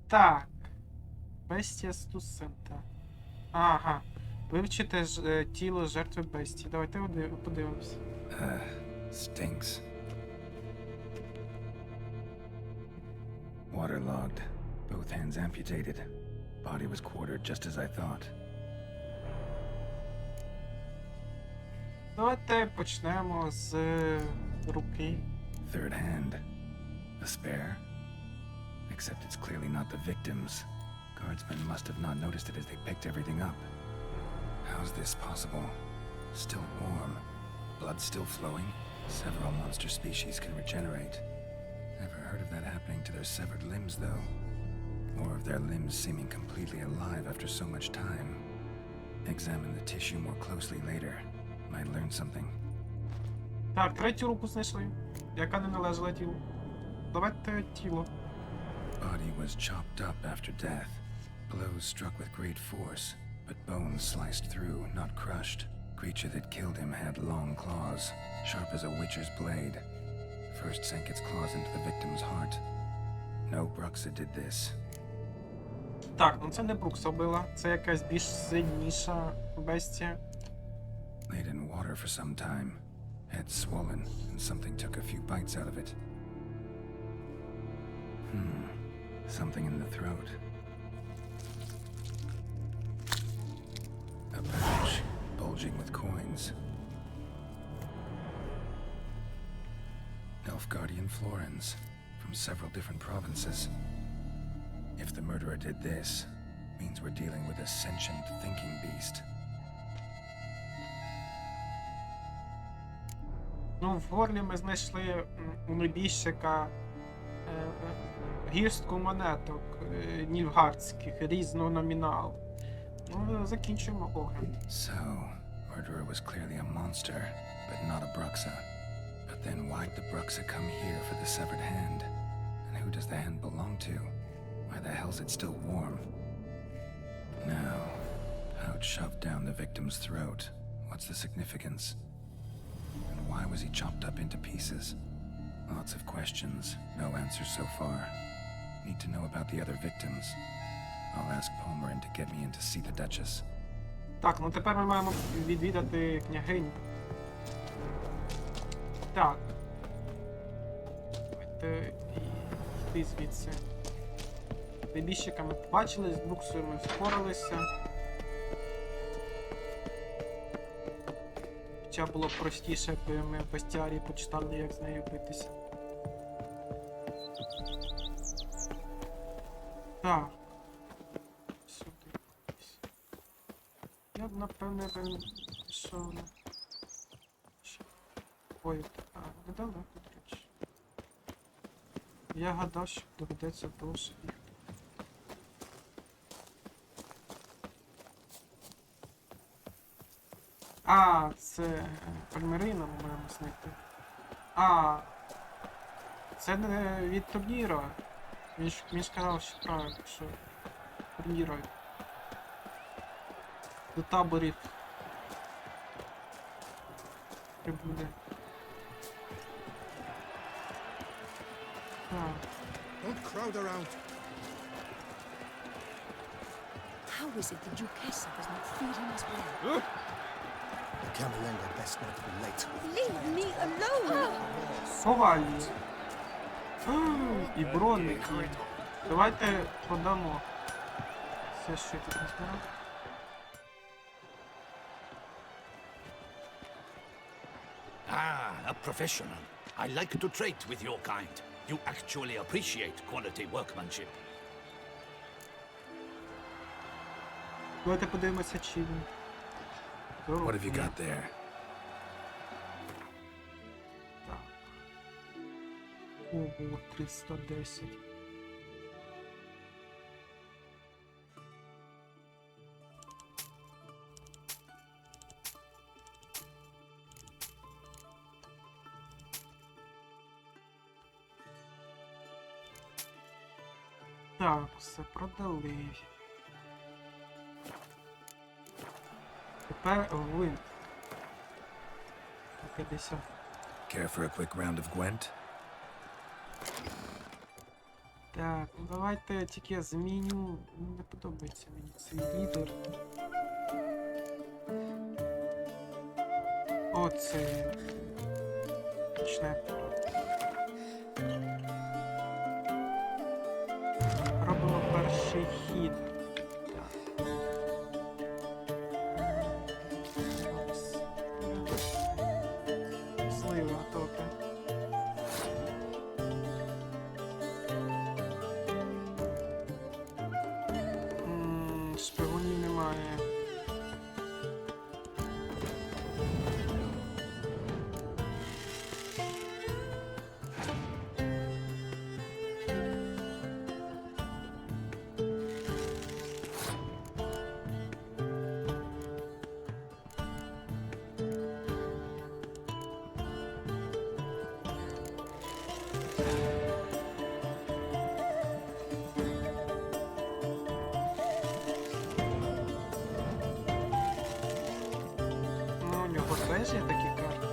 Так. Бестія з Туссента. Ага. Вивчите тіло жертви бестії. Давайте подивимось. Stinks. Waterlogged. Both hands amputated. Body was quartered just as I thought. Давайте почнемо з руки. Third hand. A spare. Except it's clearly not the victim's. Guardsmen must have not noticed it as they picked everything up. How's this possible? Still warm. Blood still flowing? Several monster species can regenerate. Never heard of that happening to their severed limbs, though. Or of their limbs seeming completely alive after so much time. Examine the tissue more closely later. Might learn something. Так, третю руку знайшли, яка не належала тілу. Давайте тіло. Body was chopped up after death. Blows struck with great force, but bones sliced through, not crushed. Creature that killed him had long claws, sharp as a witcher's blade. First sank its claws into the victim's heart. No bruxa did this. Так, ну це не брукса вбила, це якась більш сильніша бестія. Laid in water for some time. Head swollen, and something took a few bites out of it. Something in the throat. A pouch, bulging with coins. Nilfgaardian florins, from several different provinces. If the murderer did this, means we're dealing with a sentient thinking beast. Ну, в горлі ми знайшли у небіжчика гірстку монеток нільфгардських різного номіналу. Ну, закінчуємо огляд. So, murderer was clearly a monster, but not a bruxa. But then why'd the bruxa come here for the severed hand? And who does the hand belong to? Why the hell's it still warm? Now, pouch shoved down the victim's throat. What's the significance? And why was he chopped up into pieces? Lots of questions, no answers so far. Need to know about the other victims. I'll ask Palmerin to get me in to see the Duchess. Так, ну тепер ми маємо відвідати княгиню. Так. Давайте йти звідси. З небіжчиками побачили, з бруксою ми впоралися. Хоча було б простіше, якби ми в бастіарі почитали, як з нею битися. Так. Сюди. Я б, напевне, пішов на... Ой, недалеко, до речі. Я гадав, що доведеться довше їхати. А, це Пальмерина ми маємо знайти. А, це не від турніра. Він ж казав, що правильно, що турніра. До таборів прибуде. Так. Don't crowd around. How is it the Duchessa does not feed him as well? Camerlenga best not be late. Leave me alone! Повалі. І броники. Давайте подамо. Все, що я тут не збирав. Ah, a professional. I like to trade with your kind. You actually appreciate quality workmanship. Давайте подивимося, чи він. What have you got there? Так. Ого, 310. Так, все продали. Тепер гвинт. 50. Care for a quick round of Gwent? Так, ну давайте тільки зміню. Не подобається мені цей лідер. Оце. Почне. Робимо перший хід. Слива топи. Шпигунів немає. Ну, у нього теж є такі карти.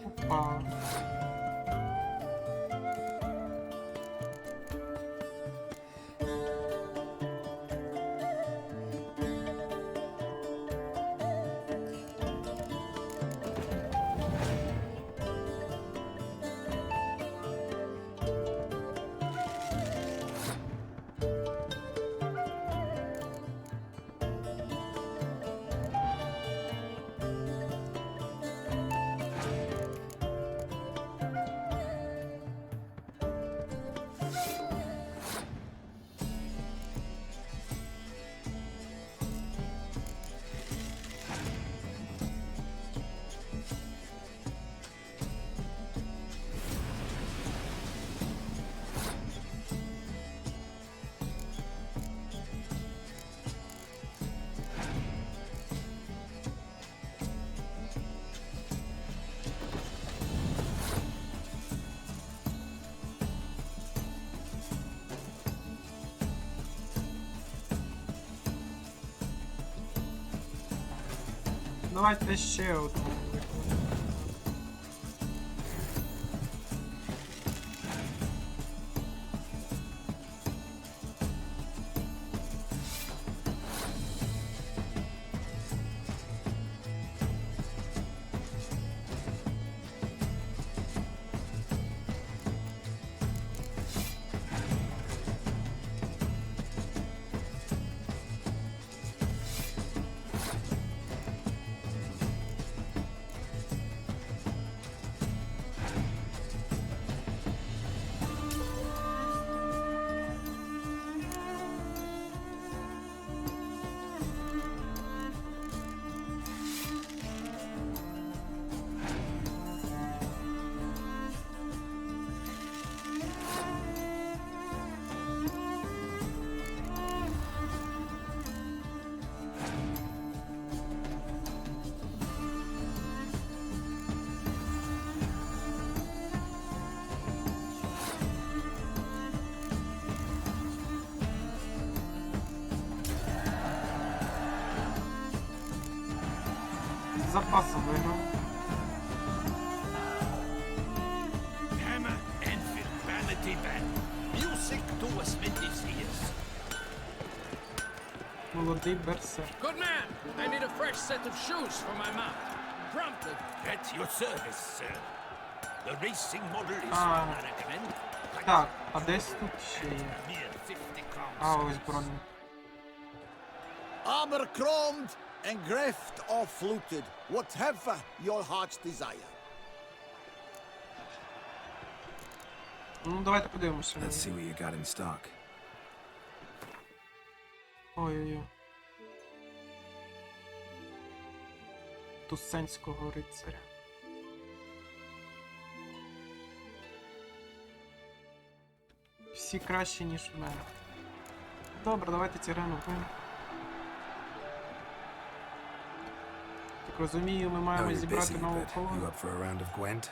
Опа. Давайте ще одну. запасом виграв. Hammer, anvil, vanity band. Music to us middies ears. Молодий берсерк. Good man! I need a fresh set of shoes for my mount. Promptly. At your service, sir. The racing model is Ah. one I recommend. Так, а десь тут ще є. Mere 50 crowns. А, ось бронь. Armor chromed and greft or fluted, whatever your heart's desire. Ну, давайте подивимося. Let's see what you got in stock. Ой-ой-ой. Туссентського рицаря. Всі кращі, ніж в мене. Добре, давайте ці рену вб'ємо. Так розумію, ми Know маємо you're зібрати busy, нову but you колону. up for a round of Gwent?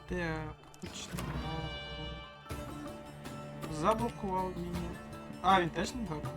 Так, почнемо. Заблокував мені. А, він теж не так?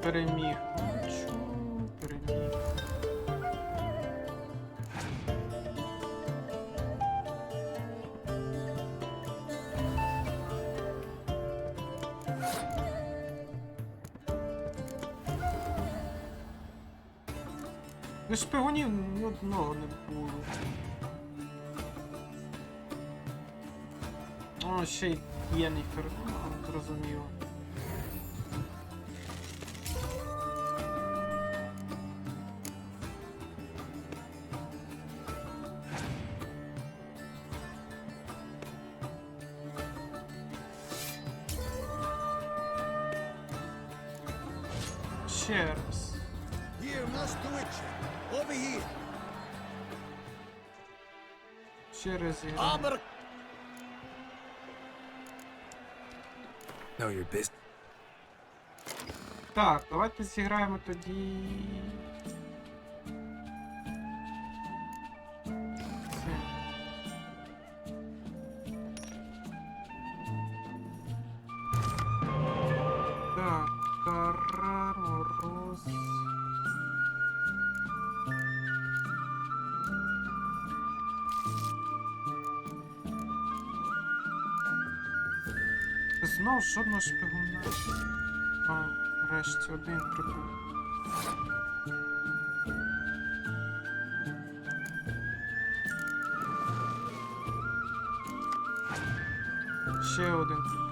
переміг. Чому переміг? Ну, шпигунів ні одного не було. О, ще й Єніфер, зрозуміло. Ще раз. Here, Master Witcher. Over here. Ще раз зіграємо. Know your business. Так, давайте зіграємо тоді. Це. Так, Кара, Мороз. Знов жодного шпигуна. О, врешті один прибув. Ще один прибув.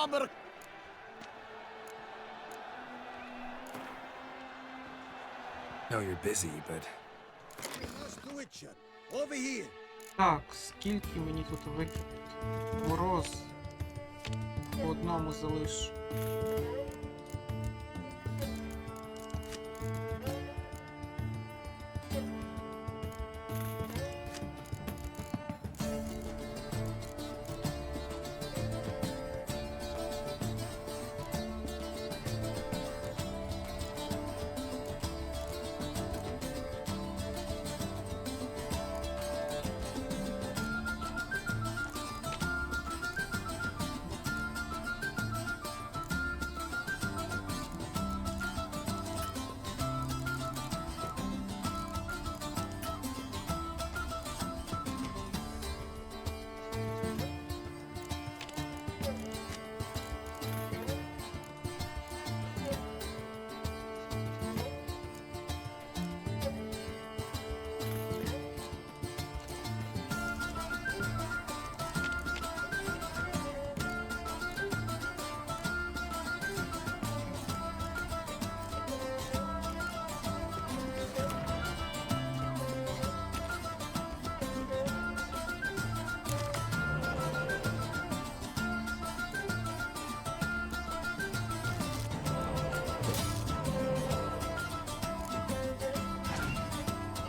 hammer. No, you're busy, but Let's do it, chap. Over here. Так, скільки мені тут викинути? Мороз. По одному залишу.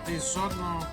І жодного.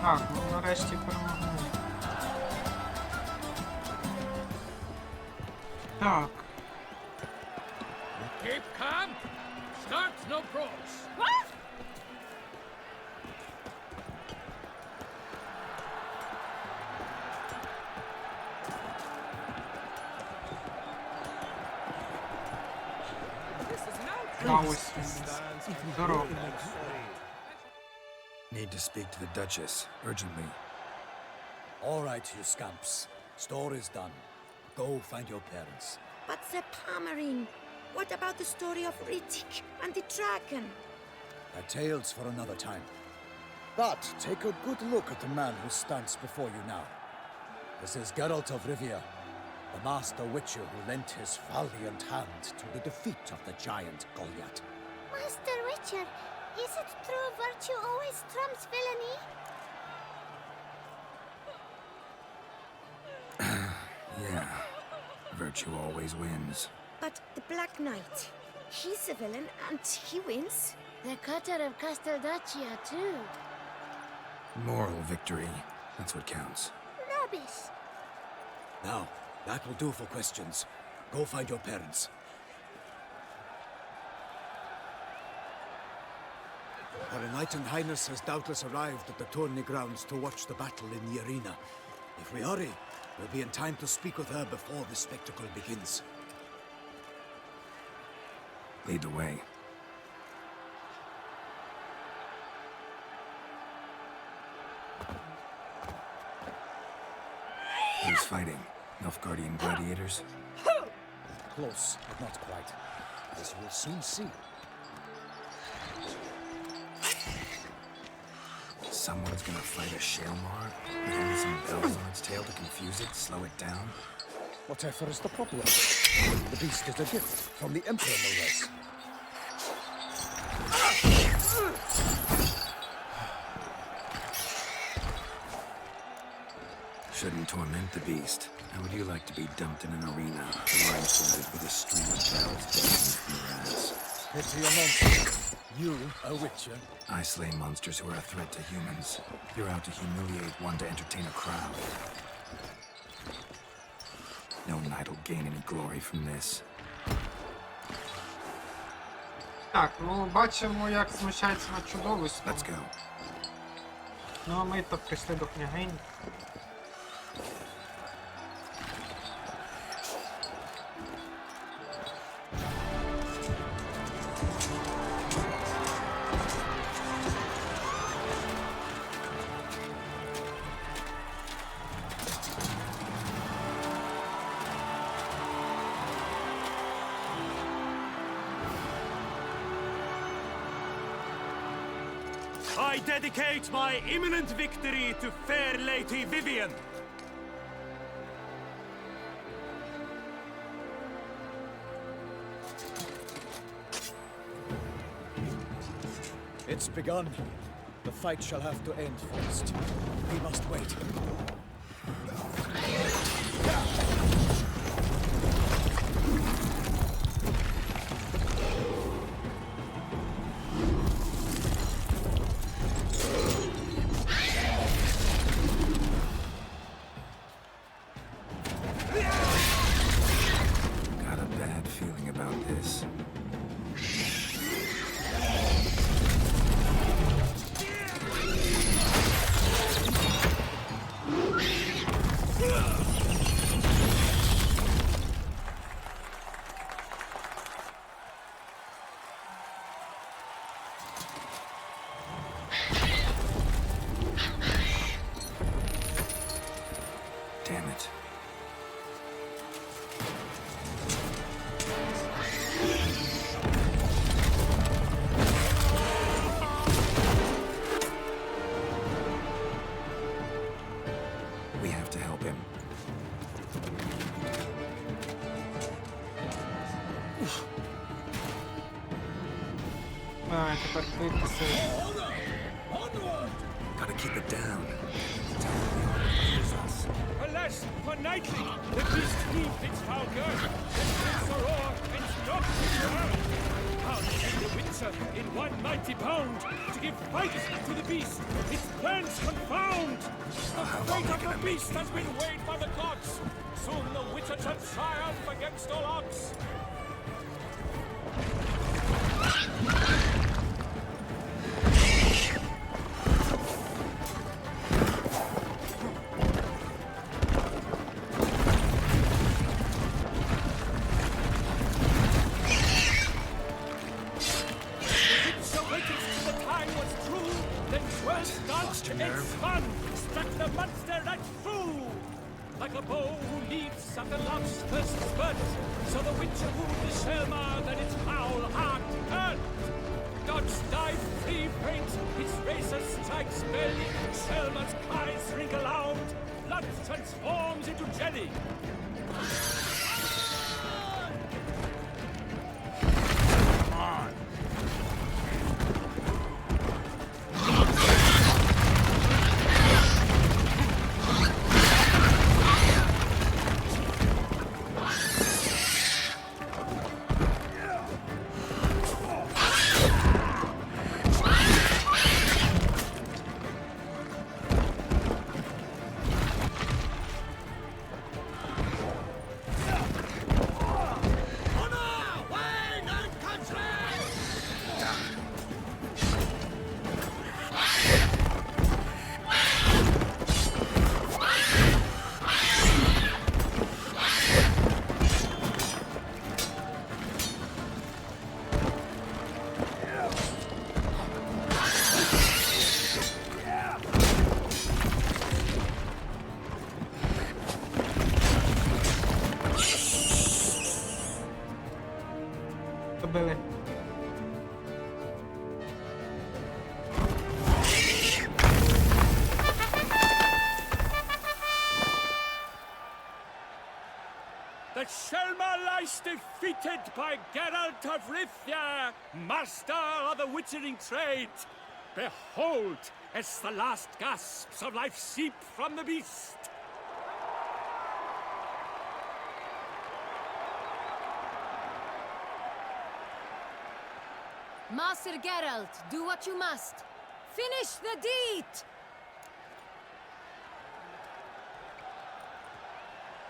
Так, ну нарешті перемогли. Так. Keep calm. Start no pros. What? А ось він. Здорово. Need to speak to the Duchess, urgently. All right, you scamps. Story's done. Go find your parents. But the Pomerine. What about the story of Rittik and the dragon? A tale's for another time. But take a good look at the man who stands before you now. This is Geralt of Rivia, the master witcher who lent his valiant hand to the defeat of the giant Goliath. Master Witcher, is it true virtue always trumps villainy? Yeah, virtue always wins. But the Black Knight, he's a villain and he wins? The cutter of Casteldaccia, too. Moral victory, that's what counts. Rubbish. Now, that will do for questions. Go find your parents. Her Enlightened Highness has doubtless arrived at the tourney grounds to watch the battle in the arena. If we hurry, we'll be in time to speak with her before the spectacle begins. Lead the way. Who's fighting? Nilfgaardian gladiators? Close, but not quite. As you'll soon see. Someone's gonna fight a Shalmar? With only some bells on its tail to confuse it, slow it down? Whatever is the problem? The beast is a gift from the Emperor, no less. Shouldn't torment the beast. How would you like to be dumped in an arena, blindfolded with a string of bells dangling from your ass? Pity a monster. You, a witcher? I slay monsters who are a threat to humans. You're out to humiliate one to entertain a crowd. No knight will gain any glory from this. Так, ну бачимо, як знущається над чудовиськом. Let's go. Ну а ми то прийшли до княгині. I dedicate my imminent victory to fair Lady Vivian. It's begun. The fight shall have to end first. We must wait. Got a bad feeling about this. Damn it. We have to help him. А, тепер битися. Gotta keep it down. Alas, for nightly, the beast deep its foul girth, and its roar, and not its earth. How can the Windsor in one mighty bound to give fight to the beast. Its plans confound. The fate of the beast has been weighed by the gods. Soon the Witcher shall triumph against all odds. Struck the monster right through, like a bow who leaps at the love's first spurt. So the Witcher wound the Selma, then its foul heart hurt. Dodge dive free faint, its razor strikes belly. Selma's cries ring aloud, blood transforms into jelly. Come on. Били. The Selma lies defeated by Geralt of Rivia, master of the witchering trade. Behold, as the last gasps of life seep from the beast. Master Geralt, do what you must. Finish the deed!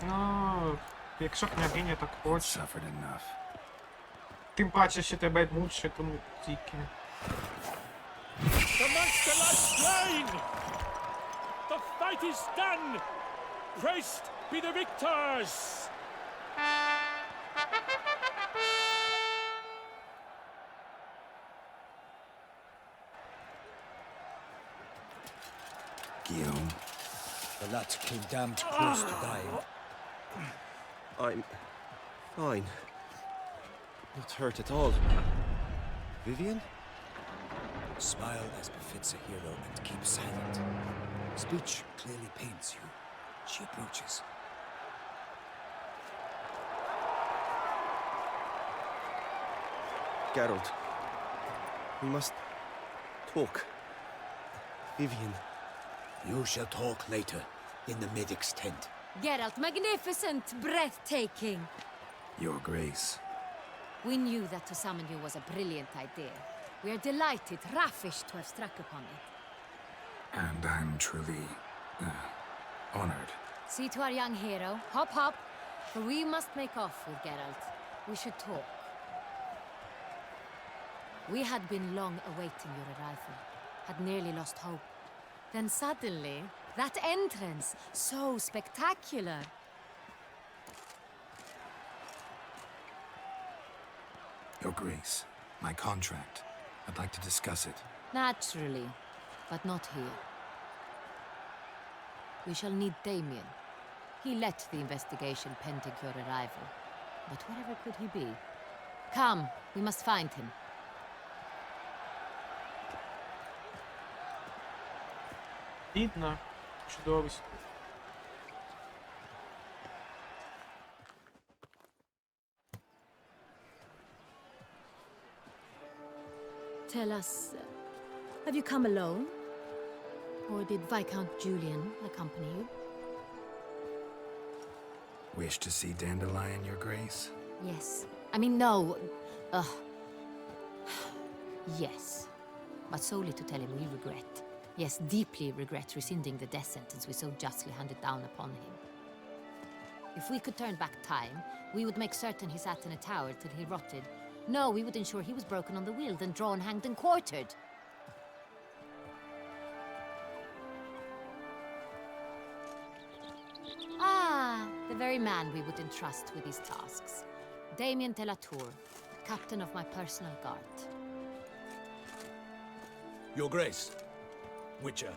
Ну, якщо княгиня так хоче. Suffered enough. Тим паче, що тебе мучить, тому тільки. The monster lies slain! The fight is done! Praised be the victors! Guillaume. The lad came damned close to dying. I'm fine. Not hurt at all. Vivian? Smile as befits a hero and keep silent. Speech clearly pains you. She approaches. Geralt. We must talk. Vivian. You shall talk later, in the medic's tent. Geralt, magnificent, breathtaking. Your Grace. We knew that to summon you was a brilliant idea. We are delighted, ravished to have struck upon it. And I'm truly honored. See to our young hero. Hop, hop. For we must make off with Geralt. We should talk. We had been long awaiting your arrival. Had nearly lost hope. Then suddenly, that entrance, so spectacular. Your Grace, my contract. I'd like to discuss it. Naturally, but not here. We shall need Damien. He led the investigation pending your arrival. But wherever could he be? Come, we must find him. Бідна, чудовисько. Tell us, have you come alone? Or did Viscount Julian accompany you? Wish to see Dandelion, Your Grace? Yes. I mean, no. Yes. but solely to tell him we regret, yes, deeply regret rescinding the death sentence we so justly handed down upon him. If we could turn back time, we would make certain he sat in a tower till he rotted. No, we would ensure he was broken on the wheel, then drawn, hanged, and quartered. Ah, the very man we would entrust with these tasks. Damien de la Tour, captain of my personal guard. Your Grace, Witcher.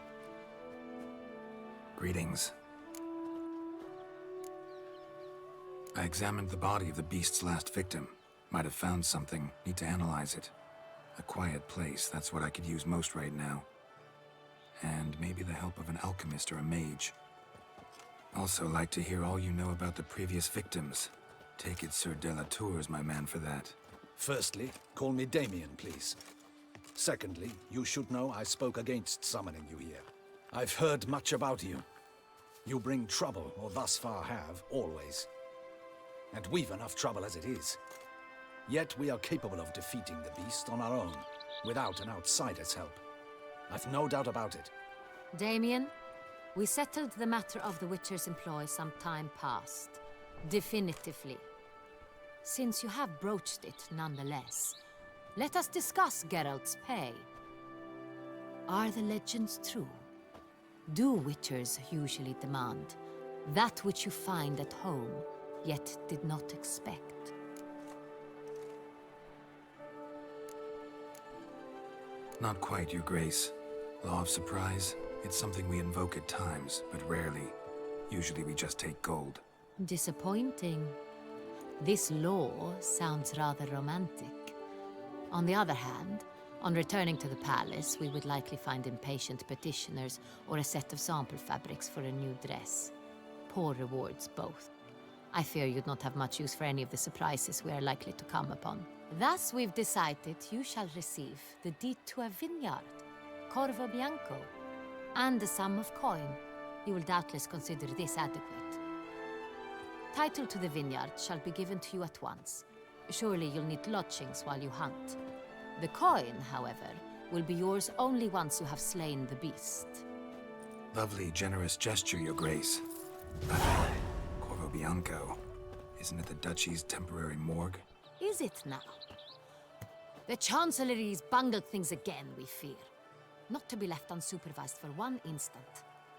Greetings. I examined the body of the beast's last victim. Might have found something. Need to analyze it. A quiet place, that's what I could use most right now. And maybe the help of an alchemist or a mage. Also like to hear all you know about the previous victims. Take it Sir de la Tour is my man for that. Firstly, call me Damien, please. Secondly, you should know I spoke against summoning you here. I've heard much about you. You bring trouble, or thus far have, always. And we've enough trouble as it is. Yet we are capable of defeating the beast on our own, without an outsider's help. I've no doubt about it. Damien, we settled the matter of the Witcher's employ some time past. Definitively. Since you have broached it nonetheless, let us discuss Geralt's pay. Are the legends true? Do Witchers usually demand that which you find at home, yet did not expect? Not quite, Your Grace. Law of surprise, it's something we invoke at times, but rarely. Usually we just take gold. Disappointing. This law sounds rather romantic. On the other hand, on returning to the palace, we would likely find impatient petitioners or a set of sample fabrics for a new dress. Poor rewards, both. I fear you'd not have much use for any of the surprises we are likely to come upon. Thus, we've decided you shall receive the deed to a vineyard, Corvo Bianco, and a sum of coin. You will doubtless consider this adequate. Title to the vineyard shall be given to you at once. Surely you'll need lodgings while you hunt. The coin, however, will be yours only once you have slain the beast. Lovely, generous gesture, Your Grace. Corvo Bianco. Isn't it the Duchy's temporary morgue? Is it now? The Chancellery's bungled things again, we fear. Not to be left unsupervised for one instant.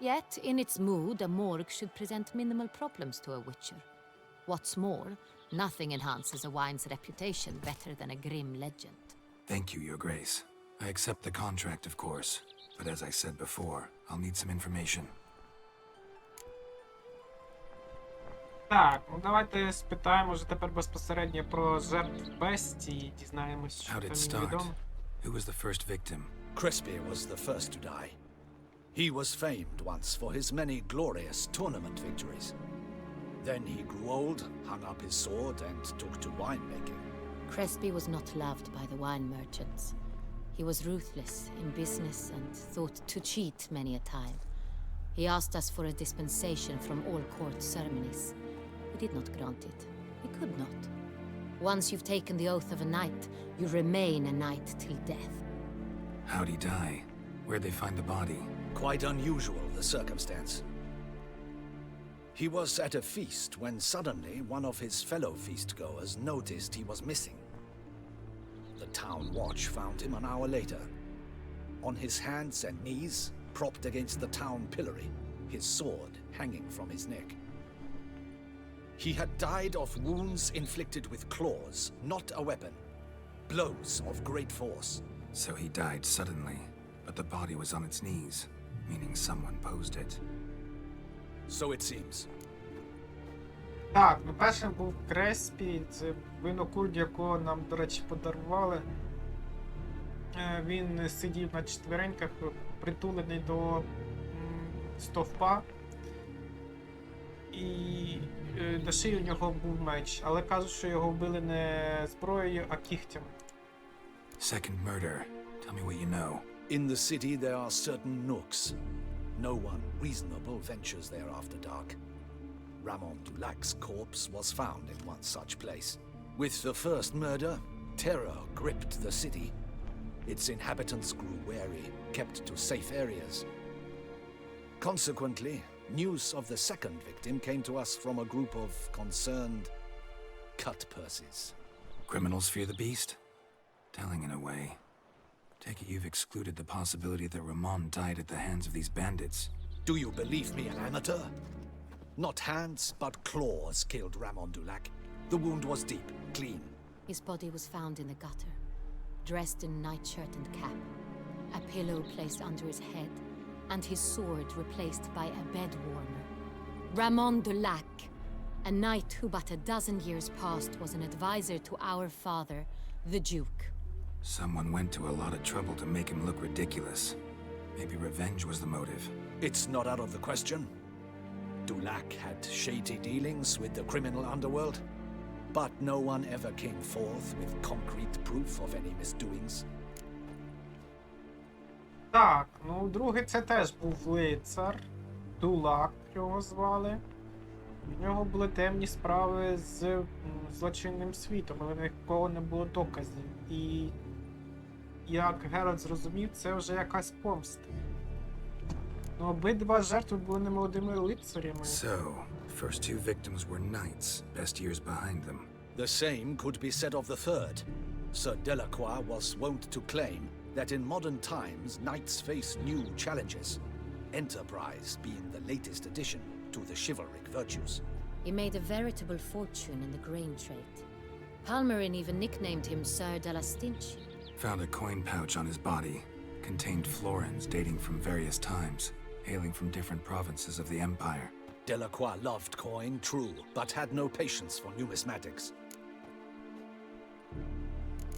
Yet, in its mood, a morgue should present minimal problems to a Witcher. What's more, nothing enhances a wine's reputation better than a grim legend. Thank you, Your Grace. I accept the contract, of course. But as I said before, I'll need some information. Так, ну давайте спитаємо вже тепер безпосередньо про жертв бестії, дізнаємось, що How did it там start? відомо. Who was the first victim? Crespi was the first to die. He was famed once for his many glorious tournament victories. Then he grew old, hung up his sword, and took to winemaking. Crespi was not loved by the wine merchants. He was ruthless in business and thought to cheat many a time. He asked us for a dispensation from all court ceremonies. We did not grant it. We could not. Once you've taken the oath of a knight, you remain a knight till death. How'd he die? Where'd they find the body? Quite unusual, the circumstance. He was at a feast when suddenly one of his fellow feastgoers noticed he was missing. The town watch found him an hour later. On his hands and knees, propped against the town pillory, his sword hanging from his neck. He had died of wounds inflicted with claws, not a weapon. Blows of great force. So he died suddenly, but the body was on its knees, meaning someone posed it. So it seems. Так, ну першим був Креспі, це винокурд, якого нам, до речі, подарували. Він сидів на четвереньках, притулений до стовпа. І до шиї у нього був меч, але кажуть, що його вбили не зброєю, а кігтями. Second murder. Tell me what you know. In the city there are certain nooks. No one reasonable ventures there after dark. Ramon Dulac's corpse was found in one such place. With the first murder, terror gripped the city. Its inhabitants grew wary, kept to safe areas. Consequently, news of the second victim came to us from a group of concerned cut-purses. Criminals fear the beast? Telling in a way. Take it you've excluded the possibility that Ramon died at the hands of these bandits. Do you believe me, an amateur? Not hands, but claws killed Ramon Dulac. The wound was deep, clean. His body was found in the gutter, dressed in nightshirt and cap, a pillow placed under his head, and his sword replaced by a bed warmer. Ramon Dulac, a knight who but a dozen years past was an advisor to our father, the Duke. Someone went to a lot of trouble to make him look ridiculous. Maybe revenge was the motive. It's not out of the question. Dulac had shady dealings with the criminal underworld, but no one ever came forth with concrete proof of any misdoings. Так, ну другий це теж був лицар. Дулак його звали. У нього були темні справи з злочинним світом, але нікого не було доказів. І як Геральт зрозумів, це вже якась помста. Ну, обидва жертви були немолодими лицарями. So, first two victims were knights, best years behind them. The same could be said of the third. Sir Delacroix was wont to claim that in modern times knights face new challenges, enterprise being the latest addition to the chivalric virtues. He made a veritable fortune in the grain trade. Palmerin even nicknamed him Sir de la Stinch. Found a coin pouch on his body. Contained florins dating from various times, hailing from different provinces of the Empire. Delacroix loved coin, true, but had no patience for numismatics.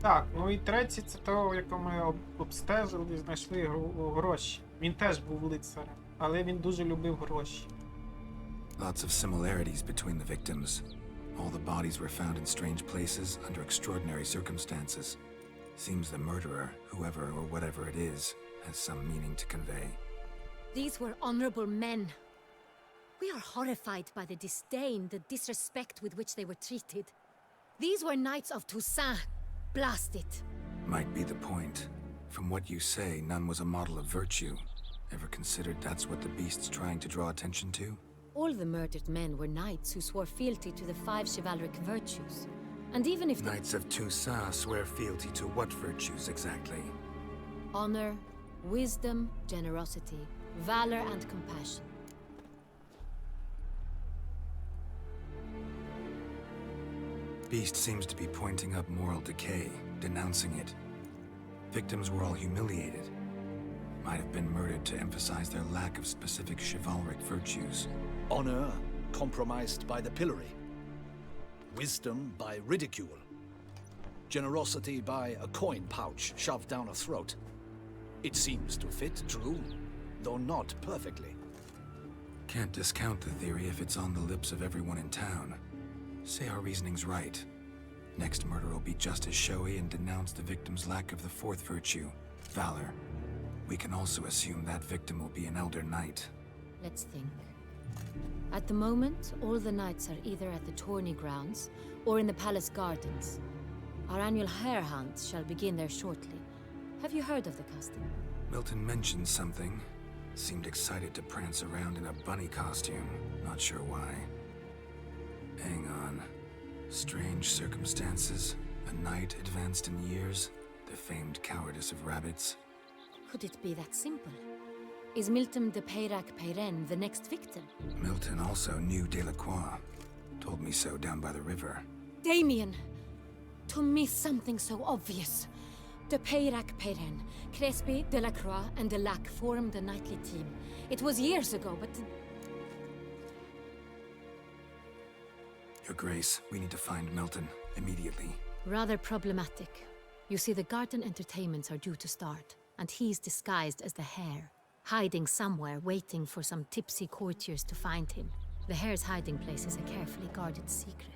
Так, ну і третій це того, якого ми обстежили і знайшли гроші. Він теж був лицарем, але він дуже любив гроші. Lots of similarities between the victims. All the bodies were found in strange places under extraordinary circumstances. Seems the murderer, whoever or whatever it is, has some meaning to convey. These were honorable men. We are horrified by the disdain, the disrespect with which they were treated. These were knights of Toussaint. Blast it. Might be the point. From what you say, none was a model of virtue. Ever considered that's what the beast's trying to draw attention to? All the murdered men were knights who swore fealty to the 5 chivalric virtues. And even if Knights of Toussaint swear fealty to what virtues exactly? honor, wisdom, generosity, valor, and compassion. Beast seems to be pointing up moral decay, denouncing it. Victims were all humiliated. Might have been murdered to emphasize their lack of specific chivalric virtues. Honor compromised by the pillory. Wisdom by ridicule. Generosity by a coin pouch shoved down a throat. It seems to fit, true, though not perfectly. Can't discount the theory if it's on the lips of everyone in town. Say our reasoning's right. Next murder will be just as showy and denounce the victim's lack of the 4th virtue, valor. We can also assume that victim will be an elder knight. Let's think. At the moment, all the knights are either at the tourney grounds or in the palace gardens. Our annual hare hunt shall begin there shortly. Have you heard of the custom? Milton mentioned something. Seemed excited to prance around in a bunny costume. Not sure why. Hang on. Strange circumstances. A knight advanced in years. The famed cowardice of rabbits. Could it be that simple? Is Milton de Peyrac-Peyren the next victim? Milton also knew Delacroix. Told me so down by the river. Damien! To miss something so obvious. De Peyrac-Peyren, Crespi, Delacroix, and Delac formed a knightly team. It was years ago, but... Your Grace, we need to find Milton, immediately. Rather problematic. You see, the garden entertainments are due to start, and he's disguised as the hare, hiding somewhere, waiting for some tipsy courtiers to find him. The hare's hiding place is a carefully guarded secret.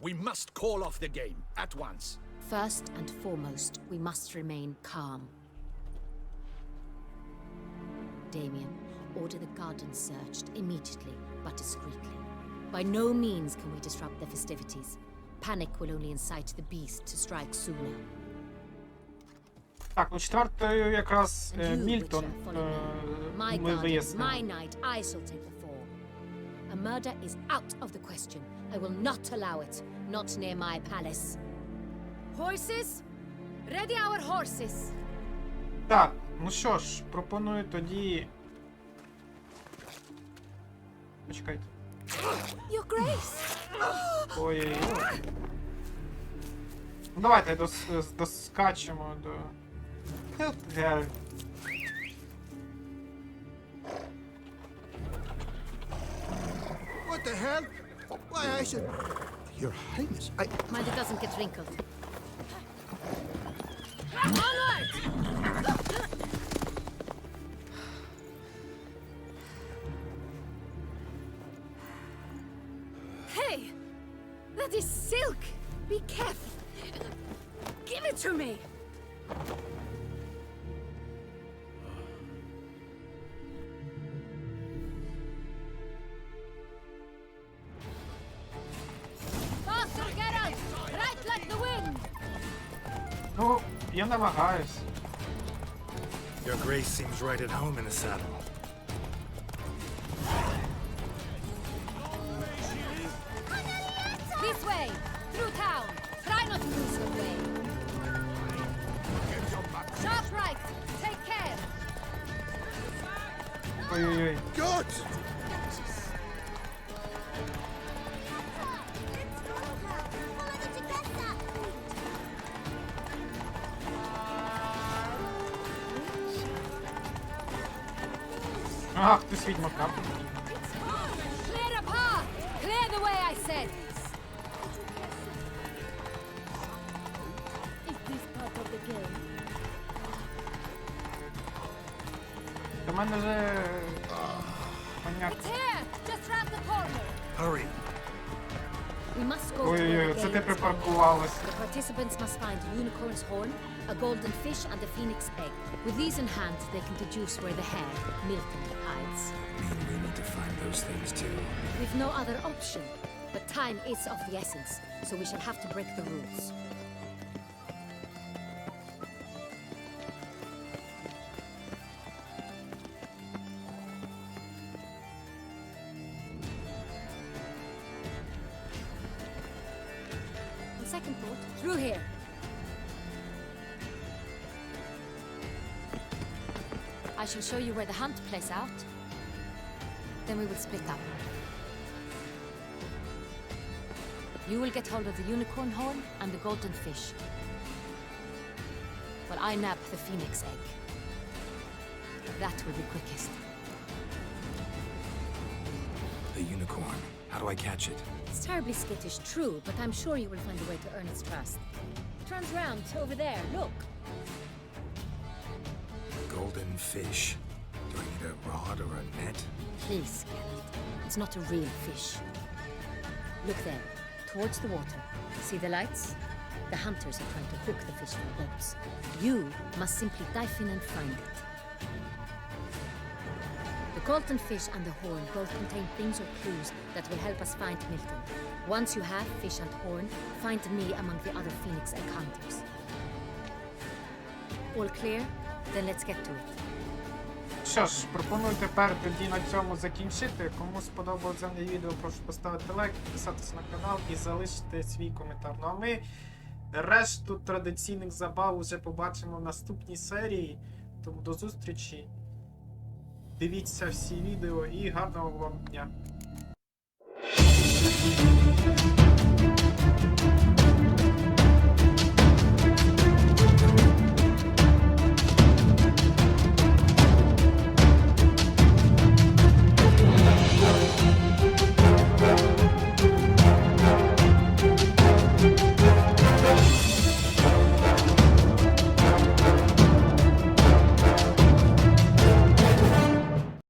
We must call off the game, at once. First and foremost, we must remain calm. Damien, order the garden searched immediately, but discreetly. By no means can we disrupt the festivities. Panic will only incite the beast to strike sooner. Так, ну четвертою якраз Мільтон ми вияснили. My night, I shall take the fall. A murder is out of the question. I will not allow it. Not near my palace. Horses? Ready our horses. Так, ну що ж, пропоную тоді... Почекайте. Your Grace! Ой-ой-ой. Ну давайте доскачемо до... What the hell? Why, I should... Your Highness, Mind it doesn't get wrinkled. Onward! Hey! That is silk! Be careful! Give it to me! Faster, Geralt! Right like the wind! Ну, я намагаюсь. Your Grace seems right at home in the saddle. This way! Through town! Try not to lose your way! Sharp right! Take care! Ой-ой-ой. God! Ага, хтось відьмака. Clear a path! Clear the way, I said! Is this part of the game? До мене вже... Понятно. It's here! Just round the corner! Hurry. We must go to Ой-ой-ой, where the це game ти is held. припаркувалась. The participants must find a unicorn's horn, a golden fish, and a phoenix egg. With these in hand, they can deduce where the hare, Milton, hides. Mean we need to find those things too. We've no other option. But time is of the essence, so we shall have to break the rules. On second thought, through here. I shall show you where the hunt plays out. Then we will split up. You will get hold of the unicorn horn and the golden fish, while I nab the phoenix egg. That will be quickest. The unicorn. How do I catch it? It's terribly skittish, true, but I'm sure you will find a way to earn its trust. It turns round over there, look. Golden fish. Do I need a rod or a net? Please, Geralt. It's not a real fish. Look there, towards the water. See the lights? The hunters are trying to hook the fish for boats. You must simply dive in and find it. The golden fish and the horn both contain things or clues that will help us find Milton. Once you have fish and horn, find me among the other phoenix egg hunters. All clear? Then let's get to it. Що ж, пропоную тепер тоді на цьому закінчити. Кому сподобалось дане відео, прошу поставити лайк, підписатися на канал і залишити свій коментар. Ну а ми решту традиційних забав вже побачимо в наступній серії. Тому до зустрічі. Дивіться всі відео і гарного вам дня.